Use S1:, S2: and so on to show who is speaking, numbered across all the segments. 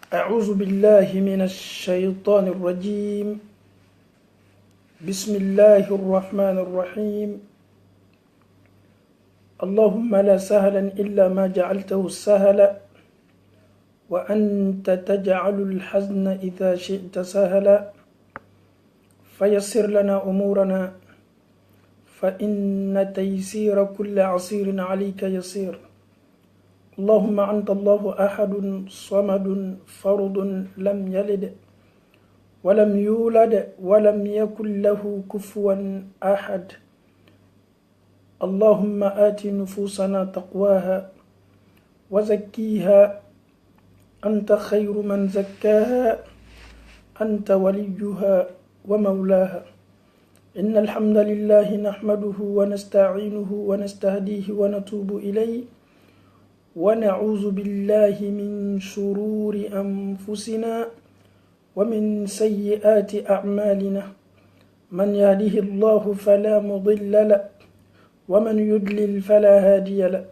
S1: أعوذ بالله من الشيطان الرجيم. بسم الله الرحمن الرحيم. اللهم لا سهلا إلا ما جعلته سهلا وأنت تجعل الحزن إذا شئت سهلا فيسر لنا أمورنا فإن تيسير كل عسير عليك يسير. اللهم أنت الله أحد صمد فرد لم يلد ولم يولد ولم يكن له كفوا أحد. اللهم آت نفوسنا تقواها وزكيها أنت خير من زكاها أنت وليها ومولاها. إن الحمد لله نحمده ونستعينه ونستهديه ونتوب إليه ونعوذ بالله من شرور أنفسنا ومن سيئات أعمالنا. من يهده الله فلا مضل له ومن يضلل فلا هادي له.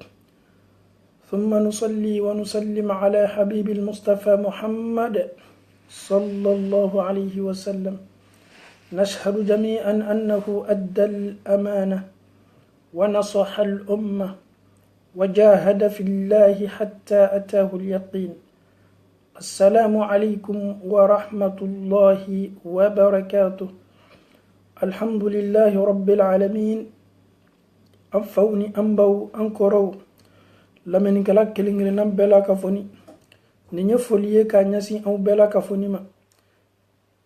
S1: ثم نصلي ونسلم على حبيب المصطفى محمد صلى الله عليه وسلم. نشهد جميعا أنه أدى الأمانة ونصح الأمة وجاهد في الله حتى أتاه اليقين. السلام عليكم ورحمة الله وبركاته. الحمد لله رب العالمين. أنفوني أنبو أنكرو لمن كلاك كلين نبلا كفوني نيا فولي كانياسي أو بلا كفوني ما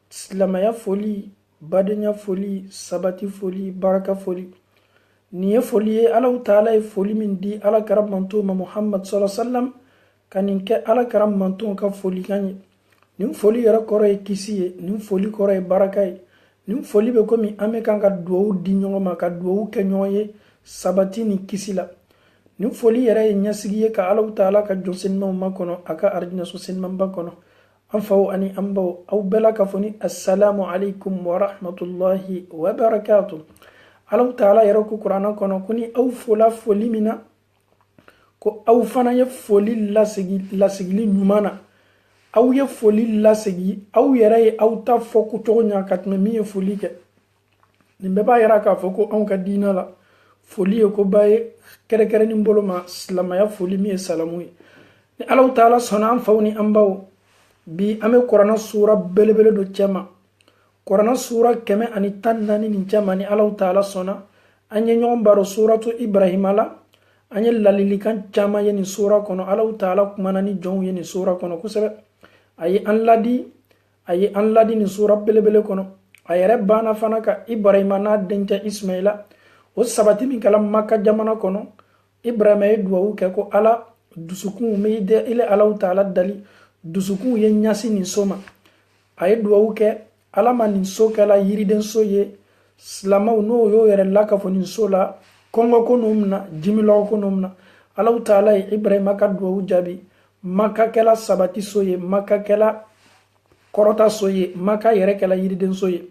S1: سلما يا فولي بدنيا فولي سباتي فولي بركة فولي niye foliye alahu taala ye foli min di ala karam manto ma muhammad sallallahu alaihi wasallam kanin ke ala karam manto ka foli kanye nin foli yɛrɛ kɔrɔ ye kisi ye nin foli kɔrɔ ye baraka ye nin foli be komi an be kan ka duwawu di ɲɔgɔn ma ka duwawu kɛ ɲɔgɔn ye sabati ni kisi la. nin foli yɛrɛ ye ɲasigi ye ka alahu taala ka jɔn senimaw ma kɔnɔ a ka arijinaso senimanba kɔnɔ. an faw ani an baw aw bɛɛ la ka foni assalamu alaikum warahmatullahi wabarakatuh. alahu taala yɛrɛ ko kurana kɔnɔ ko ni aw fola foli min na ko aw fana ye foli lasigili ɲuman na. aw ye foli lasigi aw yɛrɛ ye aw ta fɔ ko cogo ɲa ka tɛmɛ min ye foli kɛ. nin bɛɛ b'a yɛrɛ k'a fɔ ko anw ka diina la foli ye ko ba ye kɛrɛkɛrɛni bolo ma silamaya foli min ye salamu ye. ni alahu taala sɔnna an faw ni an baw bi an bɛ kurana sura belebele do cɛma. kurana sura 114 ni cɛma ni alahu taala sɔnna an ye ɲɔgɔn baro suratu ibrahima la. an ye lalilikan caman ye nin sura kɔnɔ. alahu taala kumana ni jɔnw ye nin sura kɔnɔ kosɛbɛ. a ye an ladi nin sura belebele kɔnɔ. a yɛrɛ banna fana ka ibrahima n'a dencɛ ismaila o sabati min kɛla maka jamana kɔnɔ. ibrahima ye duwawu kɛ ko ala dusukun me de ile alahu taala dali dusukun ye ɲasi nin so ma. a ye duwawu kɛ ala ma nin so kɛla yiriden so ye silamaw n'o y'o yɛrɛ lakafo nin so la kɔngɔ ko n'o mina jimilɔgɔ ko n'o mina. alahu taala ye ibrahima ka duwawu jaabi. maka kɛla sabati so ye maka kɛla kɔrɔta so ye maka yɛrɛ kɛla yiriden so ye.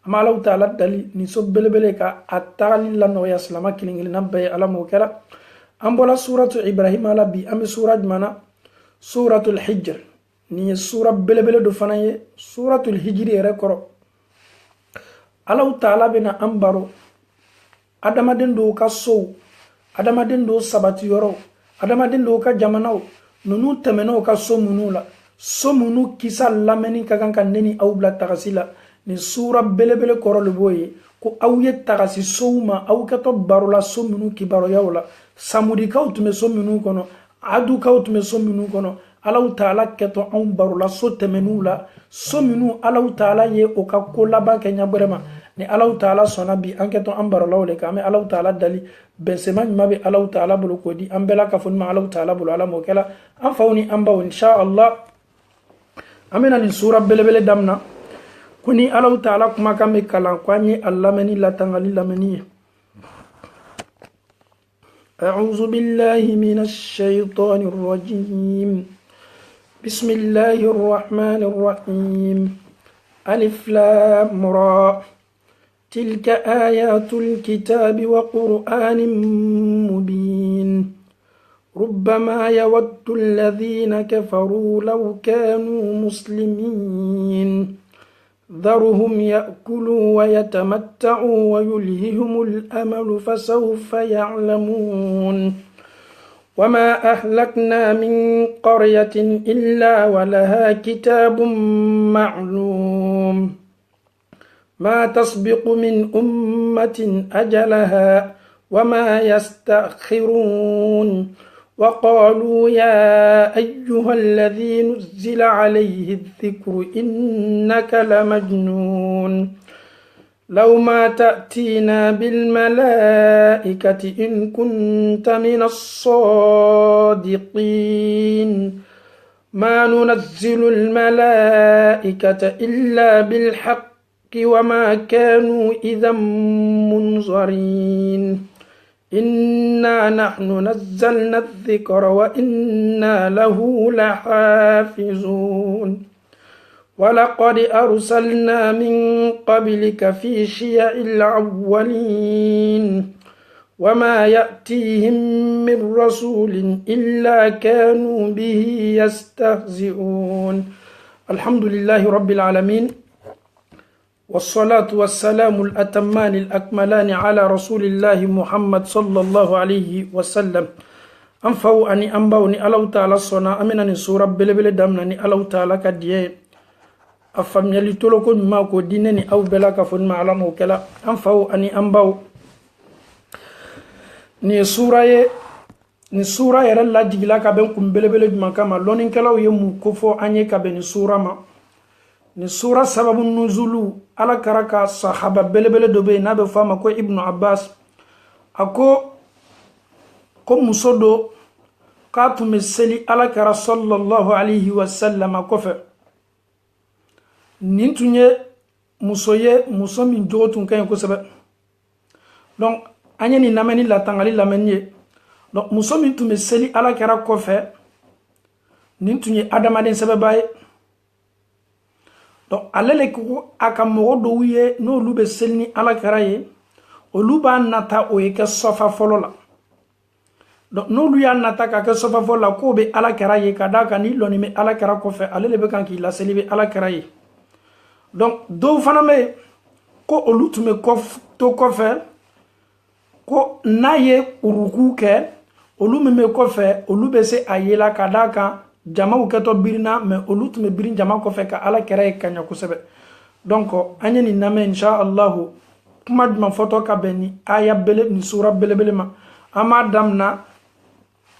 S1: ama alahu taala dali nin so belebele ka a tagali la nɔgɔya silama kelen kelenna bɛɛ ye ala m'o kɛla. an bɔla suratu ibrahima la bi an bɛ sura jumɛn na? suratul hijr. nin ye sura belebele do fana ye suratul hijri yɛrɛ kɔrɔ. alahu taala bena an baro adamaden dɔw ka sow adamaden dɔw sabatiyɔrɔw adamaden dɔw ka jamanaw nunu tɛmɛnɛw ka so minnu la. so minnu kisa lamɛnni ka kan ka ne ni aw bila tagasi la. nin sura belebele kɔrɔ le b'o ye ko aw ye tagasi sow ma aw kɛtɔ baro la so minnu kibaruyaw la. samudikaw tun bɛ so minnu kɔnɔ adukaw tun bɛ so minnu kɔnɔ. alahu taala kɛtɔ anw barola so tɛmɛniw la so minnu alahu taala ye o ka ko laban kɛ ɲabɛrɛ ma. ni alahu taala sɔnna bi an kɛtɔ an barolaw le kan an bɛ alahu taala dali bɛnsɛma ɲuman bɛ alahu taala bolo k'o di an bɛɛ la ka fɔ ma alahu taala bolo ala m'o kɛla. an faw ni an baw inshallah an bɛna nin sura belebele damina ko ni alahu taala kumakan bɛ kalan ko an ye a lamɛnni latangali lamɛnni ye. أعوذ بالله من الشيطان الرجيم. بسم الله الرحمن الرحيم. ألف لام را تلك آيات الكتاب وقرآن مبين ربما يود الذين كفروا لو كانوا مسلمين ذرهم يأكلوا ويتمتعوا ويلههم الأمل فسوف يعلمون وما أهلكنا من قرية إلا ولها كتاب معلوم ما تسبق من أمة أجلها وما يستأخرون وقالوا يا أيها الذي نزل عليه الذكر إنك لمجنون لو ما تأتينا بالملائكة إن كنت من الصادقين ما ننزل الملائكة إلا بالحق وما كانوا إذا منظرين إنا نحن نزلنا الذكر وإنا له لحافظون ولقد أرسلنا من قبلك في شيع الأولين وما يأتيهم من رسول إلا كانوا به يستهزئون الحمد لله رب العالمين والصلاة والسلام الأتمان الأكملان على رسول الله محمد صلى الله عليه وسلم أنفو أني أنبوني ألو تعالى صنع أمنني سورة بلبل دمنني ألو تعالى كديه أفهم يلي تلوكو ماكو دينني أو بلاك فن معلم وكلا أنفو أني أنبو ni sura yɛrɛ lajigila ka bɛn kun belebele juman kama lɔnnikɛlaw ye mun kofɔ an ye ka bɛn ni sura ma ni sura sababu nuzulu ala kara ka sahaba belebele dɔ bɛ yen n'a bɛ fɔ a ma ko ibnu abbas a ko muso dɔ k'a tun bɛ seli ala kara sallallahu alaihi wasallam kɔfɛ nin tun ye muso min jogo tun ka ɲi kosɛbɛ donc an ye nin lamɛnni latangali lamɛnni ye donc muso min tun bɛ seli ala kɛra kɔfɛ nin tun ye adamaden sɛbɛba ye donc ale le ko a ka mɔgɔ dɔw ye n'olu bɛ seli ni ala kɛra ye olu b'a nata o ye kɛ sɔfa fɔlɔ la donc n'olu y'a nata ka kɛ sɔfa fɔlɔ la k'o bɛ ala kɛra ye ka d'a kan ni lɔnni bɛ ala kɛra kɔfɛ ale le bɛ kan k'i laseli bɛ ala kɛra ye donc dɔw fana bɛ yen ko olu tun bɛ to kɔfɛ ko n'a ye uruku kɛ olu min bɛ kɔfɛ olu bɛ se a ye la ka d'a kan jamaw kɛtɔ birina mais olu tun bɛ birin jama kɔfɛ ka ala kɛra ye ka ɲɛ kosɛbɛ donc an ye nin lamɛn inshallah kuma jumɛn fɔtɔ ka bɛn ni aya ni sura belebele ma an b'a damina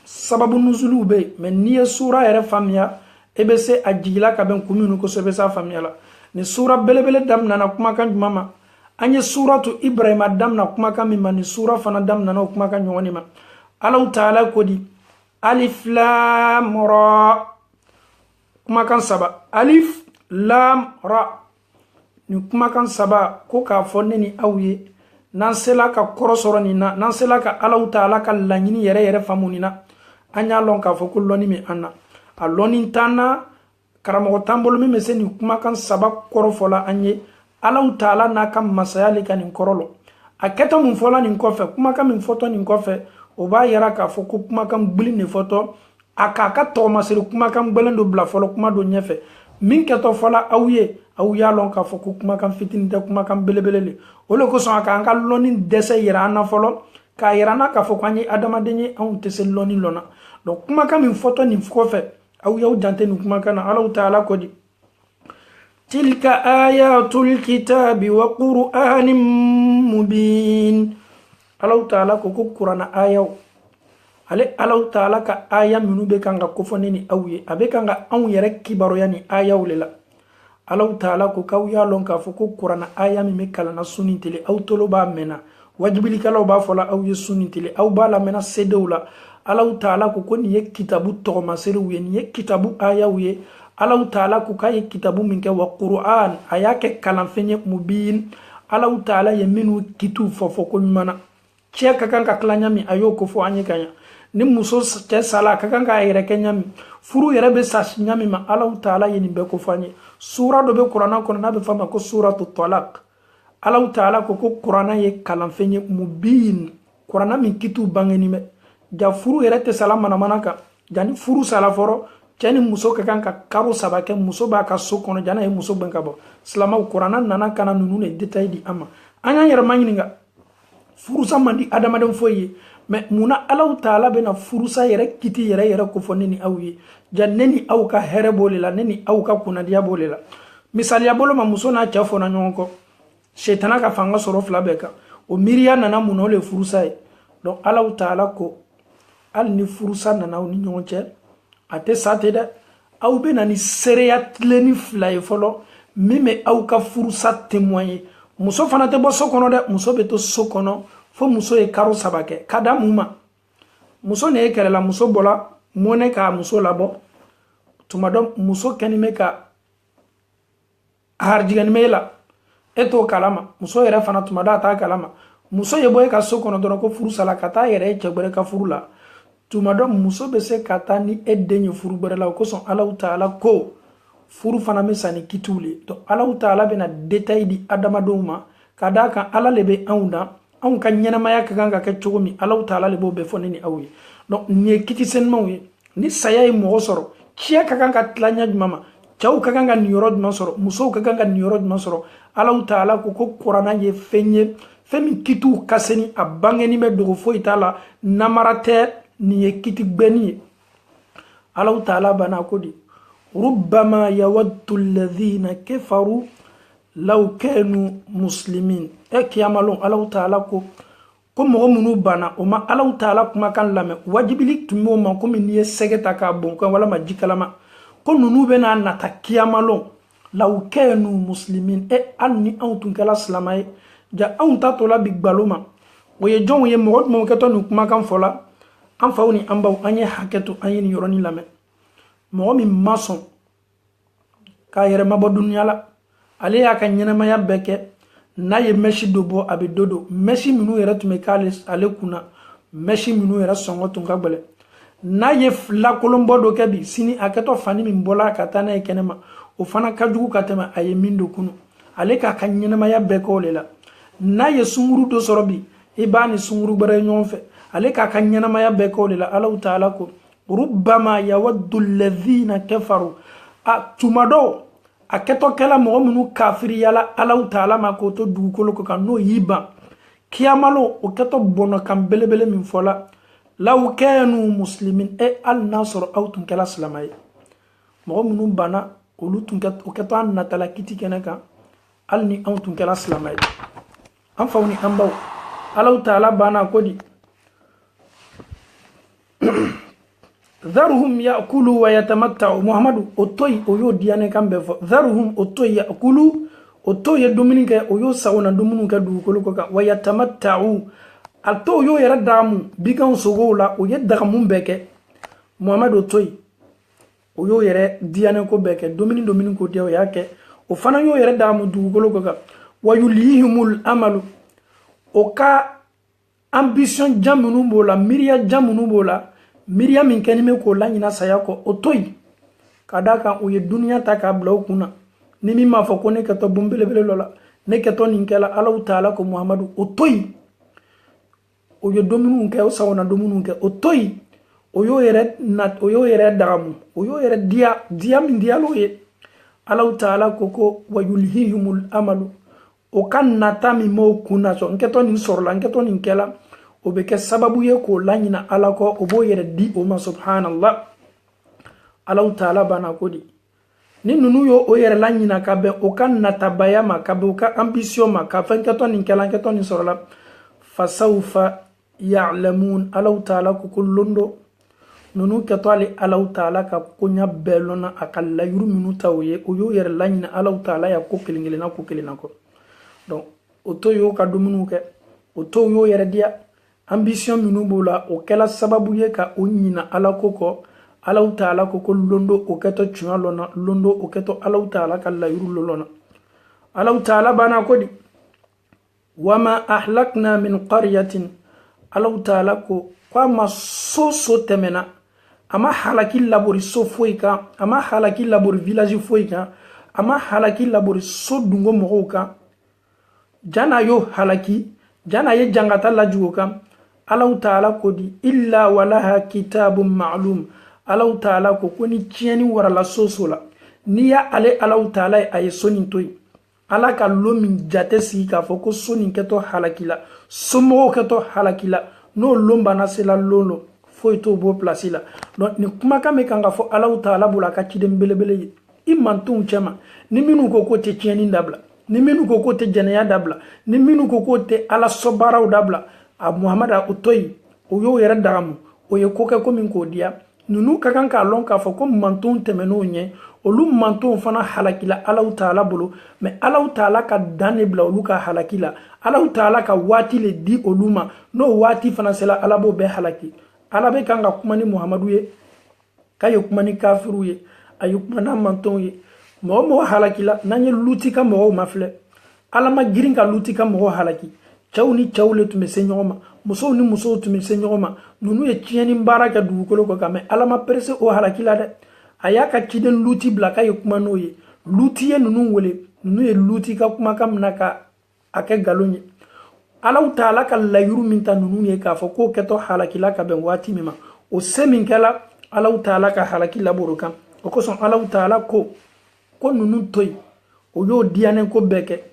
S1: sababu nuzuluw bɛ yen mais n'i ye sura yɛrɛ faamuya e bɛ se a jigila ka bɛn kun minnu kosɛbɛ i bɛ se a faamuya la ni sura belebele daminana kumakan jumɛn ma an ye suratu ibrahima damina kumakan min ma ni sura fana daminana o kumakan ɲɔgɔn ma alaw taala ko di alif lam ra kumakan saba alif lam ra ni kumakan saba ko k'a fɔ ne ni aw ye n'an sela ka kɔrɔ sɔrɔ nin na n'an sela ka alaw taala ka laɲini yɛrɛ yɛrɛ faamu nin na an y'a lɔn k'a fɔ ko lɔnni min an na a lɔnni t'an na karamɔgɔ t'an bolo min bɛ se nin kumakan saba kɔrɔ fɔla an ye alaw taala n'a ka masaya le ka nin kɔrɔ lɔ a kɛtɔ mun fɔla nin kɔfɛ kumakan min fɔtɔ nin kɔfɛ o b'a yira k'a fɔ ko kumakan gbili ne fɔtɔ a k'a ka tɔgɔmasiri kumakan gbɛlen dɔ bila fɔlɔ kuma dɔ ɲɛfɛ min kɛtɔ fɔla aw ye aw y'a lɔn k'a fɔ ko kumakan fitini tɛ kumakan belebele le o le kosɔn a k'an ka lɔnni dɛsɛ yira an na fɔlɔ k'a yira an na k'a fɔ ko an ye adamaden ye anw tɛ se lɔnni lɔn na donc kumakan min fɔtɔ nin kɔfɛ aw y'aw jante nin kumakan na alaw taala ko di تلك آيات الكتاب وقرآن مبين الله تعالى كوكو قرآن آية ale Allah Ta'ala ka aya minnu bɛ kan ka kofɔni ni aw ye a bɛ kan ka anw yɛrɛ kibaruya ni ayaw le la Allah Ta'ala ko k'aw y'a lɔn k'a fɔ ko kuranna aya min bɛ kalanna su ni tile aw tolo b'a mɛnna wajibilikɛlaw b'a fɔ la aw ye su ni tile aw b'a lamɛnna sedew la Allah Ta'ala ko nin ye kitabu tɔgɔmaseriw ye nin ye kitabu ayaw ye Allah Ta'ala ko k'a ye kitabu min kɛ wa Qur'an a y'a kɛ kalanfɛn ye mubin Allah Ta'ala ye minnu kitu fɔ ko ɲuman na cɛ ka kan ka tila ɲami a y'o ko fɔ an ye ka ɲa ni muso cɛ sala ka kan k'a yɛrɛ kɛ ɲami furu yɛrɛ bɛ sa ɲami ma Allah Ta'ala ye nin bɛɛ ko fɔ an ye sura dɔ bɛ kuranna kɔnɔ n'a bɛ fɔ a ma ko suratu talaq Allah Ta'ala ko kuranna ye kalanfɛn ye mubin kuranna min kitu bangeni bɛ ja furu yɛrɛ tɛ sala manamana kan jani furu sala fɔrɔ cɛ ni muso ka kan ka karo 3 kɛ muso b'a ka so kɔnɔ jana ye muso gɛn ka bɔ silamaw kuranna nana kana nunu ne détail di ama an y'an yɛrɛ ma ɲininka furusa man di adamaden foyi ye mais muna Allahu taala bena furusa yɛrɛ kiti yɛrɛ ko fɔ ne ni aw ye ja ne ni aw ka hɛrɛ b'o le la ne ni aw ka kunnadiya b'o le la misaliya bolo ma muso n'a cɛ fɔna ɲɔgɔn kɔ shetana ka fanga sɔrɔ 2 bɛɛ kan o miiriya nana mun na o le furusa ye donc Allahu taala ko hali ni furusa nana aw ni ɲɔgɔn cɛ a tɛ sa ten dɛ aw bena ni seereya tilenni 2 ye fɔlɔ min bɛ aw ka furusa témoigner muso fana tɛ bɔ so kɔnɔ dɛ muso bɛ to so kɔnɔ fo muso ye karo 3 kɛ ka da mun ma muso ne ye kɛlɛla muso bɔla mɔnɛ ka muso labɔ tuma dɔ muso kɛni bɛ ka harjigɛni bɛ la e t'o kalama muso yɛrɛ fana tuma dɔ a t'a kalama muso ye bɔ e ka so kɔnɔ dɔrɔn ko furu sala ka taa yɛrɛ ye cɛ wɛrɛ ka furu la tuma dɔ muso bɛ se ka taa ni e den ye furu wɛrɛ la o kosɔn Allahu taala ko furu fana bɛ sa ni kitiw le donc Allahu taala bɛna détail di adamadenw ma ka d'a kan Ala le bɛ anw na anw ka ɲɛnamaya ka kan ka kɛ cogo min Allahu taala le b'o bɛɛ fɔ ne ni aw ye donc nin ye kiti senimaw ye ni saya ye mɔgɔ sɔrɔ cɛ ka kan ka tila ɲɛ jumɛn ma cɛw ka kan ka nin yɔrɔ jumɛn sɔrɔ musow ka kan ka nin yɔrɔ jumɛn sɔrɔ Allahu taala ko kuranna ye fɛn ye fɛn min kitiw ka seni a bangeni bɛ dogo foyi t'a la namara tɛ nin ye kiti gbɛni ye Allahu taala bana ko di rubbama yawaddu alladhina kafaru law kanu muslimin e kiyamalon Allahu taala ko mɔgɔ minnu bana o ma Allahu taala kumakan lamɛn wajibili tun b'o ma komi n'i ye sɛgɛ ta k'a bɔn kan walama ji kalama ko ninnu bɛna nata kiyamalon law kanu muslimin hali ni anw tun kɛla silama ye ja anw ta tola bi gbalo ma o ye jɔnw ye mɔgɔ jumɛnw kɛtɔ nin kumakan fɔla an faw ni an baw an ye hakɛ to an ye nin yɔrɔnin lamɛn mɔgɔ min ma sɔn k'a yɛrɛ mabɔ duniya la ale y'a ka ɲɛnamaya bɛɛ kɛ n'a ye mɛsi dɔ bɔ a bɛ dɔ don mɛsi minnu yɛrɛ tun bɛ k'ale kunna mɛsi minnu yɛrɛ sɔngɔ tun ka gɛlɛn n'a ye lakolonbɔ dɔ kɛ bi sini a kɛtɔ fani min bɔla ka taa n'a ye kɛnɛma o fana ka jugu ka tɛmɛ a ye min don kunu ale k'a ka ɲɛnamaya bɛɛ kɛ o le la n'a ye sunkuru dɔ sɔrɔ bi i b'a ni sunkuru wɛrɛ ye ɲɔgɔn fɛ ale k'a ka ɲɛnamaya bɛɛ kɛ o le la Allahu taala ko rubbama yawaddu alladhina kafaru a tuma dɔw a kɛtɔ kɛla mɔgɔ minnu kafiriyala Allahu taala ma k'o to dugukolo kan n'o y'i ban kiyamalo o kɛtɔ bɔnɔkan belebele min fɔla law kanu muslimin hali n'a sɔrɔ aw tun kɛla silama ye mɔgɔ minnu banna olu tun o kɛtɔ an natala kiti kɛnɛ kan hali ni anw tun kɛla silama ye an faw ni an baw Allahu taala banna ko di dharuhum ya'kulu wa yatamatta'u Muhammadu o toyi o y'o diyanen kan bɛɛ fɔ dharuhum o toyi ya'kulu o to ye dumuni kɛ o y'o sagona dumuni kɛ dugukolo kɔ kan wa yatamatta'u a to y'o yɛrɛ dagamu bikanw sogow la o ye dagamu bɛɛ kɛ Muhammadu o toyi o y'o yɛrɛ diyanen ko bɛɛ kɛ dumuni ko diya o y'a kɛ o fana y'o yɛrɛ dagamu dugukolo kɔ kan wa yulihimul amalu o ka ambition jan minnu b'o la miiriya jan minnu b'o la miiriya min kɛni bɛ k'o laɲina saya kɔ o to yen ka d'a kan o ye duniya ta k'a bila o kunna ni min m'a fɔ ko ne kɛtɔ bon belebele dɔ la ne kɛtɔ nin kɛla Allahu taala ko Muhammadu o to yen o ye dumuniw kɛ o sagona dumuniw kɛ o to yen o y'o yɛrɛ dagamu o y'o yɛrɛ diya min diyal'o ye Allahu taala ko wa yulhihimul amalu o ka nata min m'o kunna sɔn n kɛtɔ nin sɔrɔla n kɛtɔ nin kɛla o bɛ kɛ sababu ye k'o laɲina Ala kɔ o b'o yɛrɛ di o ma subhanallah Allahu taala banna ko di ni ninnu y'o yɛrɛ laɲina ka bɛn o ka natabaya ma ka bɛn o ka ambition ma ka fɛn kɛtɔ nin kɛla n kɛtɔ nin sɔrɔla fasawfa ya'lamun Allahu taala ko londo ninnu kɛtɔ ale Allahu taala ka koɲa bɛɛ lɔnna a ka layiru minnu ta o ye o y'o yɛrɛ laɲina Allahu taala ya ko kelen kelenna kɔ donc o to y'o ka dumuniw kɛ o to y'o yɛrɛ diya ambition minnu b'o la o kɛla sababu ye ka o ɲina Ala ko kɔ Allahu taala ko londo o kɛtɔ tiɲɛ lɔnna londo o kɛtɔ Allahu taala ka layiru lɔnna Allahu taala banna ko di wama ahlakna min qaryatin Allahu taala ko a ma so tɛmɛna a ma halaki labori so foyi kan a ma halaki labori village foyi kan a ma halaki labori so dungo mɔgɔw kan jana yo halaki jana ye jangata lajugo kan Allah ta'ala ko di illa walaha kitabun ma'lum. Allah ta'ala ko ni tieni warala sosola ni ya ale Allah ta'ala ay sonin toy ala ka lomin jate si ka fo ko sonin keto halakila somo keto halakila no lomba na sela lolo fo to bo place la donc ni kuma ka me kanga fo Allah ta'ala bula ka kidem belebele imantun chema ni minu ko te tieni dabla ni minu ko te jenaya dabla ni minu ko te ala sobaraw dabla a muhammada utoy o yo yere daramu o ye ko ke ko min ko dia nunu kakan ka lon ka fo ko manton temeno nye olu manton fana halakila Allah ta'ala bolo mais Allah ta'ala ka dane bla olu ka halakila Allah ta'ala ka wati le di oluma no wati fana sela Allah bo be halaki Allah be kanga kuma ni muhammadu ye kayo kuma ni kafiru ye ayu kuma na manton ye mo halakila nanye luti ka mo mafle Allah ma girin ka luti ka mo halaki chaw ni chaw le tume senyoma muso ni muso tume senyoma nunu ye tieni baraka dugukolo ko kame ala ma perse o halakila de ayaka kiden luti blaka ye kuma no ye luti ye nunu wele nunu ye luti ka kuma kam naka ake galonye ala taala ka layuru minta nunu ye ka fo ko keto halakila ka ben wati mima o semin kala ala taala ka halakila borokam o ko son ala taala ko nunu toy o yo diane ko beke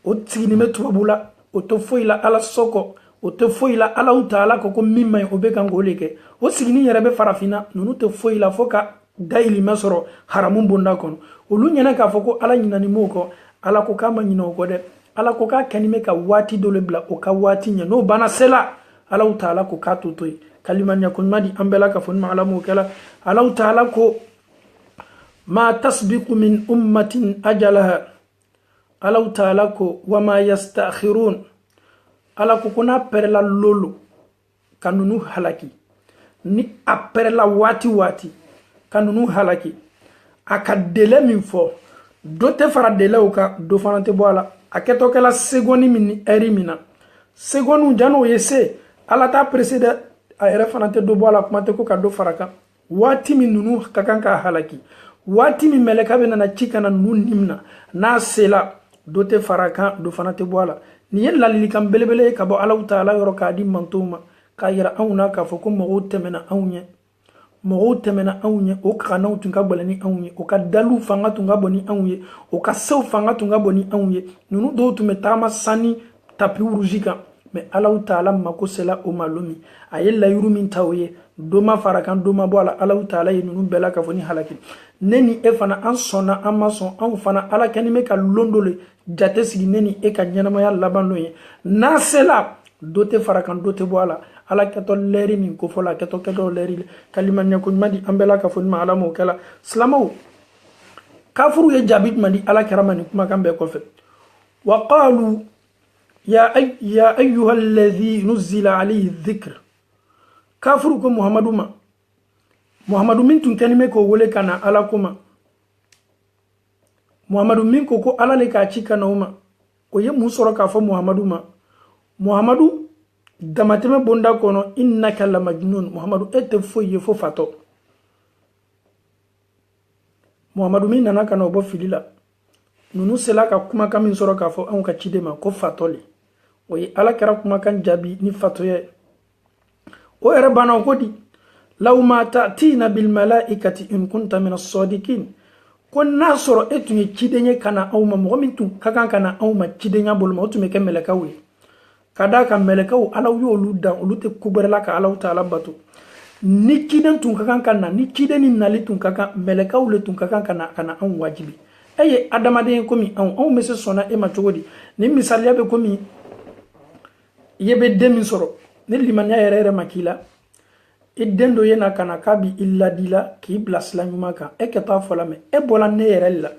S1: o tigini metubula o to foila ala soko o te foila ala ta'ala ko mimma o be kan goleke o sigini yere be farafina nunu te foila foka daili masoro haramun bonda kon o lu nyana ka foko ala nyinani moko ala ko kama nyino ko de ala ko ka kanime ka wati dole bla o ka wati nya no bana sela ala ta'ala ko ka totoy kaliman yakun madi ambela ka fon ma ala mo kala ala ta'ala ko ma tasbiqu min ummatin ajalaha ala ta'ala ko wama yastakhirun ala ko kuna perla lolo kanunu halaki ni aperla wati kanunu halaki aka dele min fo do te fara dele o ka do fana te boala aketo kala segoni min eri mina segonu jano yese ala ta presede a ere fana te do boala kuma te ko ka do faraka wati min nunu kakanka halaki wati min meleka be na chikana nun nimna na sela do te faraka do fana te boala ni yella lili kam belebele ka bo Allah ta'ala yoro ka di mantuma ka yira auna ka fo ko mo temena aunye o ka na utunga bolani aunye o ka dalu fanga tunga boni aunye o ka sew fanga tunga boni aunye nunu do tu metama sani tapi urujika mais Allah ta'ala mako sela o malumi ayella yurumin tawye doma farakan doma bo Allah ta'ala nunu bela ka foni halaki neni e fana an sona amason an fana ala kanime ka londole jate sigi neni e ka nyanamaya labano ye na sela dote farakan dote bo ala keto leri min ko fola keto leri kalima nyako madi ambela ka foni ma ala mo kala slamaw kafuru ye jabit madi ala karamani kuma kambe ko fe wa qalu ya ayyuha alladhi nuzila alayhi dhikr kafuru ko muhammadu min tun kanime ko wole kana ala kuma muhammadu min ko ala le ka ci kana uma o ye musoro ka fo muhammadu damateme bonda kono innaka la majnun muhammadu ete foye fo fato muhammadu min nana kana obo filila nunu sela ka kuma kamin soro ka fo an ka cidema ko fatole o ye ala kera kuma kan jabi ni fatoye o ere bana ko di law ma ta'tina bil malaikati in kunta min as-sadiqin ko nasoro etunye cidenye kana awma mo min tun kakan kana awma cidenya bolma otume ke melekawe kada ka melekaw ala yo ludan olute kuberla ka ala taala batu ni ciden tun kakan kana ni cideni nali tun kakan melekaw le tun kakan kana an wajibi eye adamade ko mi an mese sona e ma chogodi ni misaliya be ko mi yebe demi soro ni limanya yere makila idendo yena kana kabi illa dila ki blasla nyumaka e keta fola me e bola ne yerella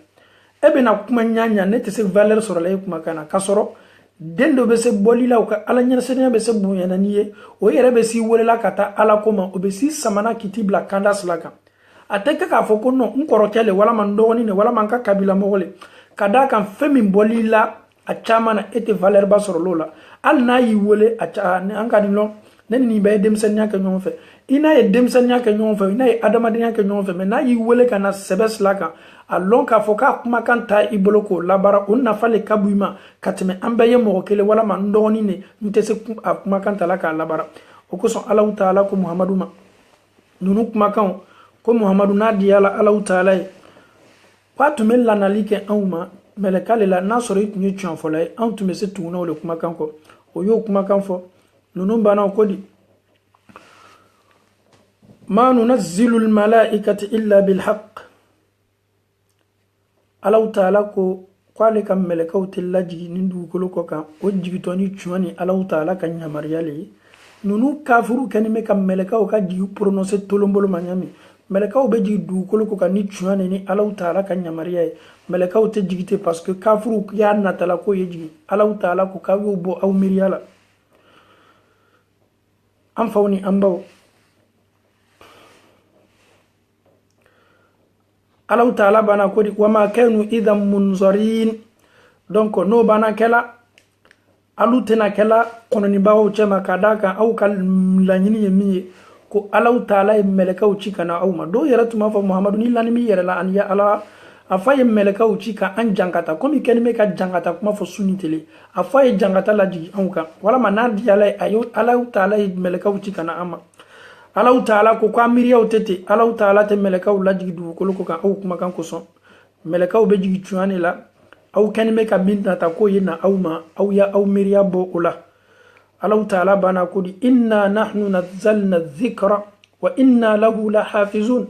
S1: e be na kuma nyanya ne tese valeur soro la kuma kana kasoro dendo be se bolila o ka ala nyana senya be se bunyana niye o yere be si wolela kata ala koma o be si samana kitibla kandas laka ateka ka foko no nkoro kele wala man doni ne wala man ka kabila mogole kada kan femi bolila a chama na ete valeur ba soro lola al na yi wole a cha ne an ka dilon nen ni be dem senya ka nyon fe ina e dem senya ka nyon fe ina e adama de ka nyon fe me na yi wole kana sebes laka alon ka foka kuma kan ta iboloko labara onna fale kabuima katme ambaye mo kele wala man doni ne ntese kuma kan ta laka labara o ko son Allah taala ko Muhammadu ma nunu kuma kan ko Muhammadu na di ala Allah taala ye patu men lanali ke anuma melekale la na soro itunye tuan fola ye an tume se tuguna o le kuma kan ko o yo kuma kan fo nunu bana ko di ma nunazzilu al malaikati illa bil haqq Allah taala ko kwale kam melekaw tillaji nindu kolo ko kan o jigitoni tuani Allah taala kan yamariyale nunu kafuru kanime kam melekaw ka jigi prononcer tolombolo manyami melekaw be jigi du kolo ko kan ni tuani ni Allah taala kan yamariya melekaw te jigite parce que kafuru ya natala ko ye jigi Allah taala ko ka yo bo aw miriyala am fawni ambaw Allah taala bana ko di wama kanu idhan munzarin donc no bana kala alu tena kala kono ni bawo chema kadaka au kal lanyini yemi ko Allah taala e meleka uchi kana au ma do yara tuma fa Muhammadu ni lani mi yara la an ya ala afaye meleka uchi ka an jangata komi ken me ka jangata kuma fo sunni tele afaye jangata la ji an ka wala manadi ala ayo Allah taala e meleka uchi kana ama Allah taala ko kwa miriya tete Allah taala te meleka u lajigi du ko kan au kuma kan ko son meleka u be jigi tuane la au kanime ka binta ta ko yina au ma au ya au miriya bo ula Allah taala bana ko di inna nahnu nazzalna dhikra wa inna lahu lahafizun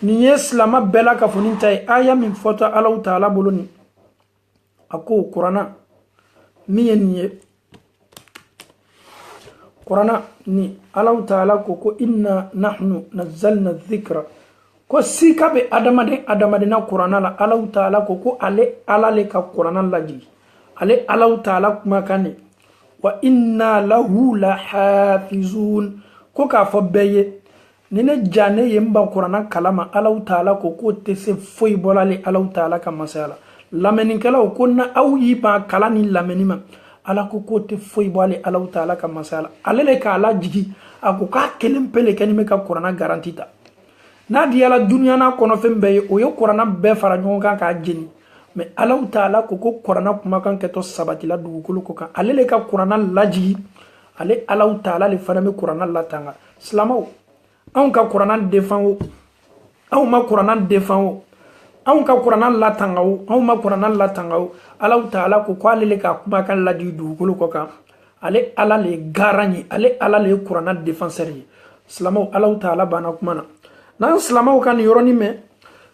S1: ni yeslama bela ka funinta aya min foto Allah taala boloni ako qur'ana ni Qur'ana ni Allah taala ko inna nahnu nazzalna dhikra ko sika be adamade na Qur'ana la Allah taala ko ale alale ka Qur'ana laji ale Allah taala kuma kane wa inna lahu lahafizun ko ka fo beye nene jane yemba Qur'ana kalama Allah taala ko te se foi bolale Allah taala ka masala lameni kala ko na aw yipa kala ni lamenima ala ko te foi boale Allah taala ka masala alele ka ala jigi ako ka kelem pele kanime ka Qur'ana garantita na di ala dunya na kono fembe o yo Qur'ana be fara nyon kan ka jeni mais Allah taala ko Qur'ana kuma kan keto sabatila dugukolo ko kan alele ka Qur'ana laji ale Allah taala le fana me Qur'ana latanga slamaw an ka Qur'ana defan o ma Qur'ana defan o an ka Qur'ana latanga o an ma Qur'ana latanga o Allah taala ko alele ka kuma kan laji dugukolo ko kan ale ala le garani ale ala le Qur'ana défenseur slamaw Allah taala bana kuma na slamaw kan yoroni me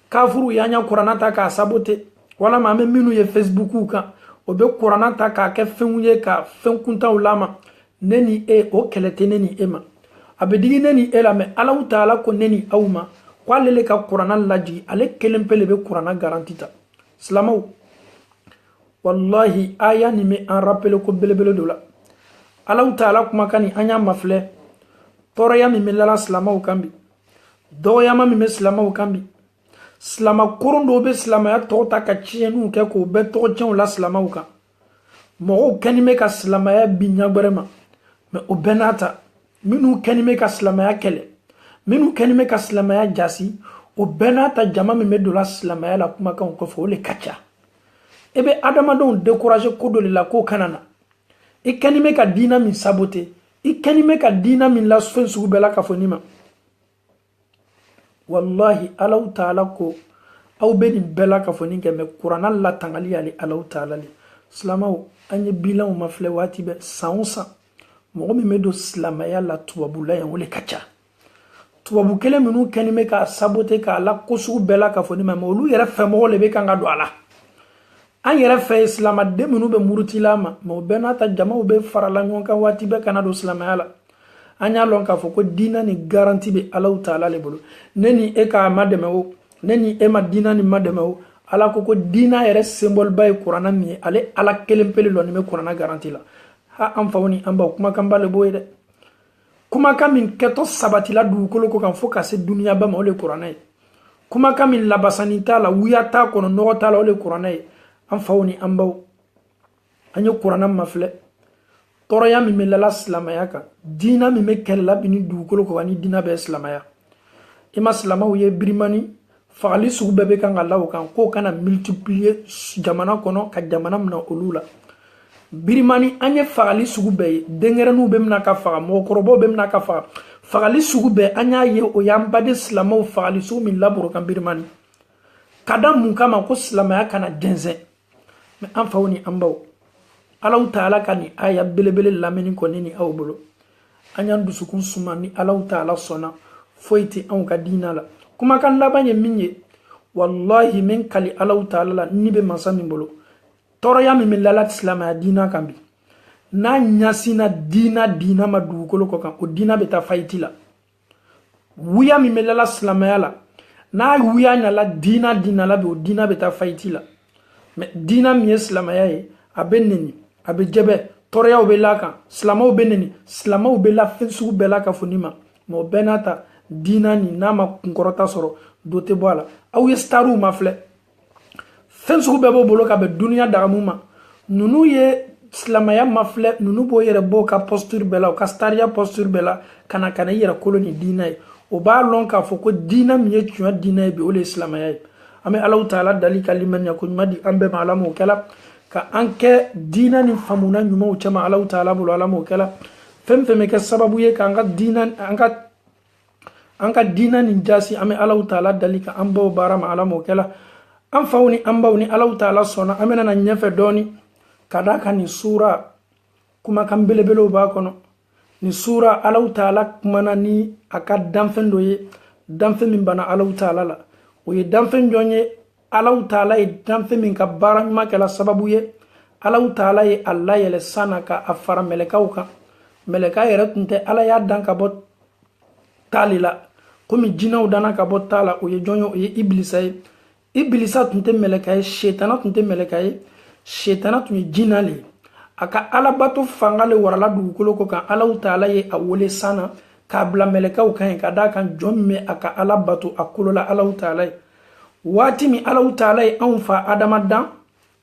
S1: kafuru yanya Qur'ana ta ka sabote wala ma me minu ye Facebook kan o be Qur'ana ta ka ke fenye ka fen kunta ulama neni e o kelete neni ema abedigi neni ela me Allah taala ko neni awma kwalele ka Qur'ana laji ale kelempele be Qur'ana garantita slamaw wallahi aya ni me en rappel ko belebele dola Allah taala kuma kani anya mafle toroya mi melala slamaw kambi doya ma mi slamaw kambi slama kurundo be slama ya to ta ka chienu ke ko be to chen la slamaw ka mo kanime ka slama ya binya gberema me obenata minu kanime ka slama ya kele minu kanime ka slama ya jasi obenata jama mi medola slama ya la kuma kan ko fo le kacha ebe adama don décourager ko dole la ko kanana ikanime ka dina min sabote ikanime ka dina min la fen sugu bela ka fonima wallahi Allah taala ko aw be ni bela ka foni ke me Qur'ana la tangali ali Allah taala li slamaw anye bilan ma fle wati be sansa mo mi medo slama ya la tuwabula ya wole kacha tuwabu kele minu kanime ka sabote ka la ko sugu bela ka fonima mo lu yere fe mo le be kan ga do ala an yɛrɛ fɛ silama den minnu bɛ murutila ma mais o bɛɛ n'a ta jamaw bɛ farala ɲɔgɔn kan waati bɛɛ kana don silamɛya la an y'a lɔn k'a fɔ ko diina ni garanti bɛ Alahu taala le bolo ne ni e ka ma dɛmɛ o ne ni e ma diina ni ma dɛmɛ o ala ko diina yɛrɛ symbole ba ye Qur'ana min ye ale ala kelen pele lɔ ni bɛ Qur'ana garanti la ha an faw ni an baw kumakan ba le b'o ye dɛ kumakan min kɛtɔ sabatila dugukolo ko kan fo ka se duniya ba ma o le Qur'ana ye kumakan min labasani t'a la wuya t'a kɔnɔ nɔgɔ t'a la o le Qur'ana ye an faw ni an baw an ye Qur'ana mafilɛ tɔrɔya min bɛ lala silamɛya kan diina min bɛ kɛlɛla bi ni dugukolo kan ni diina bɛ silamɛya i ma silamɛw ye birimani fagali sugu bɛɛ bɛ kan ka la o kan k'o kana multiplier jamana kɔnɔ ka jamana minɛ olu la birimani anye fagali sugu be dengerenu be mina ka faga mokorobo be mina ka faga fagali sugu be anya ye o yambade silamaw fagali sugu min laburo kan birimani kada mun kama ko silamaya kana denzen mais an fawni ambaw Allahu Ta'ala kani aya belebele lameni ko nini aw bolo anyan dusukun suma ni Allahu Ta'ala sona foyti an ka dina la kuma kan labanye minye wallahi min kali Allahu Ta'ala la nibe masami bolo toroya mi lalat silamaya dina kambi na nyasina dina ma dugukolo ko kan o dina beta fayti la wuya mi lalat silamaya la na wuya nyala dina la be o dina beta fayti la mais dina mi silamaya ye abenni abe jebe toroya o be la kan silamaw benni silamaw be la fensu be la ka fonima mo benata dina ni nama kunkorota soro dote boala aw ye staru mafle fensu be bo bolo ka be dunya dagamuma nunu ye silamaya mafle nunu bo yere bo ka posture bela o ka staria posture bela kana yere koloni dina o ba lon ka foko dina mi ye tuwa dina be o le silamaya ame Allahu Ta'ala dali kaliman ya kunmadi ambe malamu kala ka anke dina ni famuna nyuma o chama Allahu Ta'ala bulu alamu kala fem ke sababu ye ka anka dina ni jasi ame Allahu Ta'ala dali ka ambo barama alamu kala an fawni ambawni Allahu Ta'ala sona amena na nyefe doni kadaka ni sura kuma kan belebelo ba kono ni sura Allahu Ta'ala kumana ni aka damfen doye damfen min bana Allahu Ta'ala la o ye damfen jonye Allahu Ta'ala ye damfen min ka baran makela sababu ye Allahu Ta'ala ye Allah yele sana ka afara melekaw kan meleka yere tunte ala ya dan ka bot talila komi jinaw dana ka bot tala o ye jonyo o ye iblisa ye iblisa tunte meleka ye shetana tunte meleka ye shetana tunye jinale aka alabato fangale warala dugukolo ko kan Allahu Ta'ala ye awole sana ka bla melekaw kan ka da kan jomme aka alabato akolola Allahu Ta'ala wati mi Allahu Ta'ala ye an fa adama dan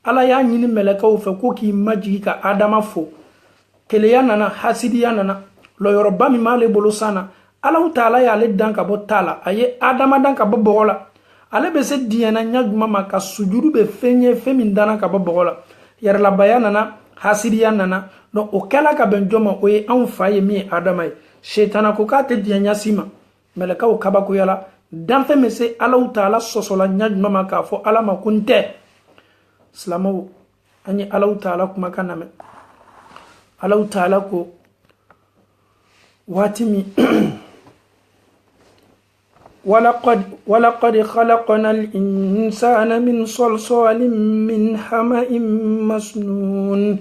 S1: ala ya nyini melekaw fe ko ki majigi ka adama fo keleya nana hasidiya nana lo yoroba mi male bolo sana Allahu Ta'ala ya le dan ka bo tala aye adama dan ka bo bogola ale be se diana nyaguma maka sujuru be fenye femin dana ka bo bogola yar la bayana na hasidiya nana no o kala ka ben joma o ye an fa ye mi adama ye shetana ko ka te dianya sima melekaw kaba ko yala dan fe mese Allahu Ta'ala sosola nyaguma maka fo alama kunte Islamo ani Allahu Ta'ala kuma kaname Allahu Ta'ala ko watimi ولقد خلقنا الإنسان من صلصال من حمأ مسنون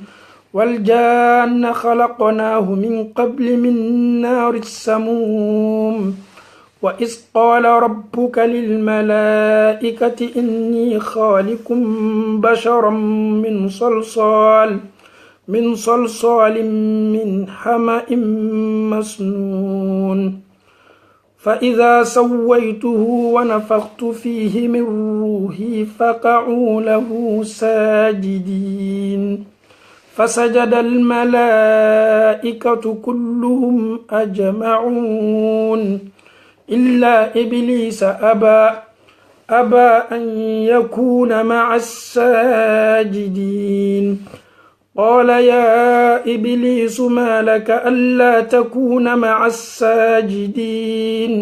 S1: والجان خلقناه من قبل من نار السموم وإذ قال ربك للملائكة إني خالق بشرا من صلصال من حمأ مسنون فإذا سويته ونفخت فيه من روحي فقعوا له ساجدين فسجد الملائكة كلهم أجمعون إلا إبليس أبى أن يكون مع الساجدين قال يا إبليس ما لك ألا تكون مع الساجدين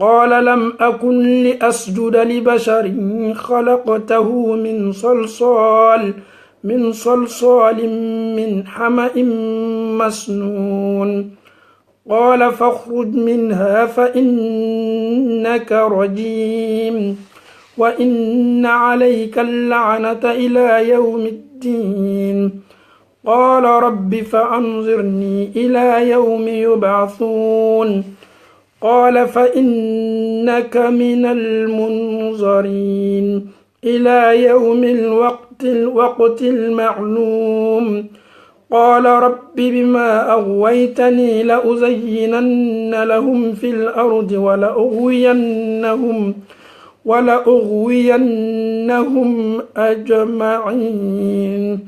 S1: قال لم أكن لأسجد لبشر خلقته من صلصال من حمأ مسنون قال فاخرج منها فإنك رجيم وإن عليك اللعنة إلى يوم الدين قال رب فأنظرني إلى يوم يبعثون قال فإنك من المنظرين إلى يوم الوقت المعلوم قال رب بما أغويتني لأزينن لهم في الأرض ولأغوينهم أجمعين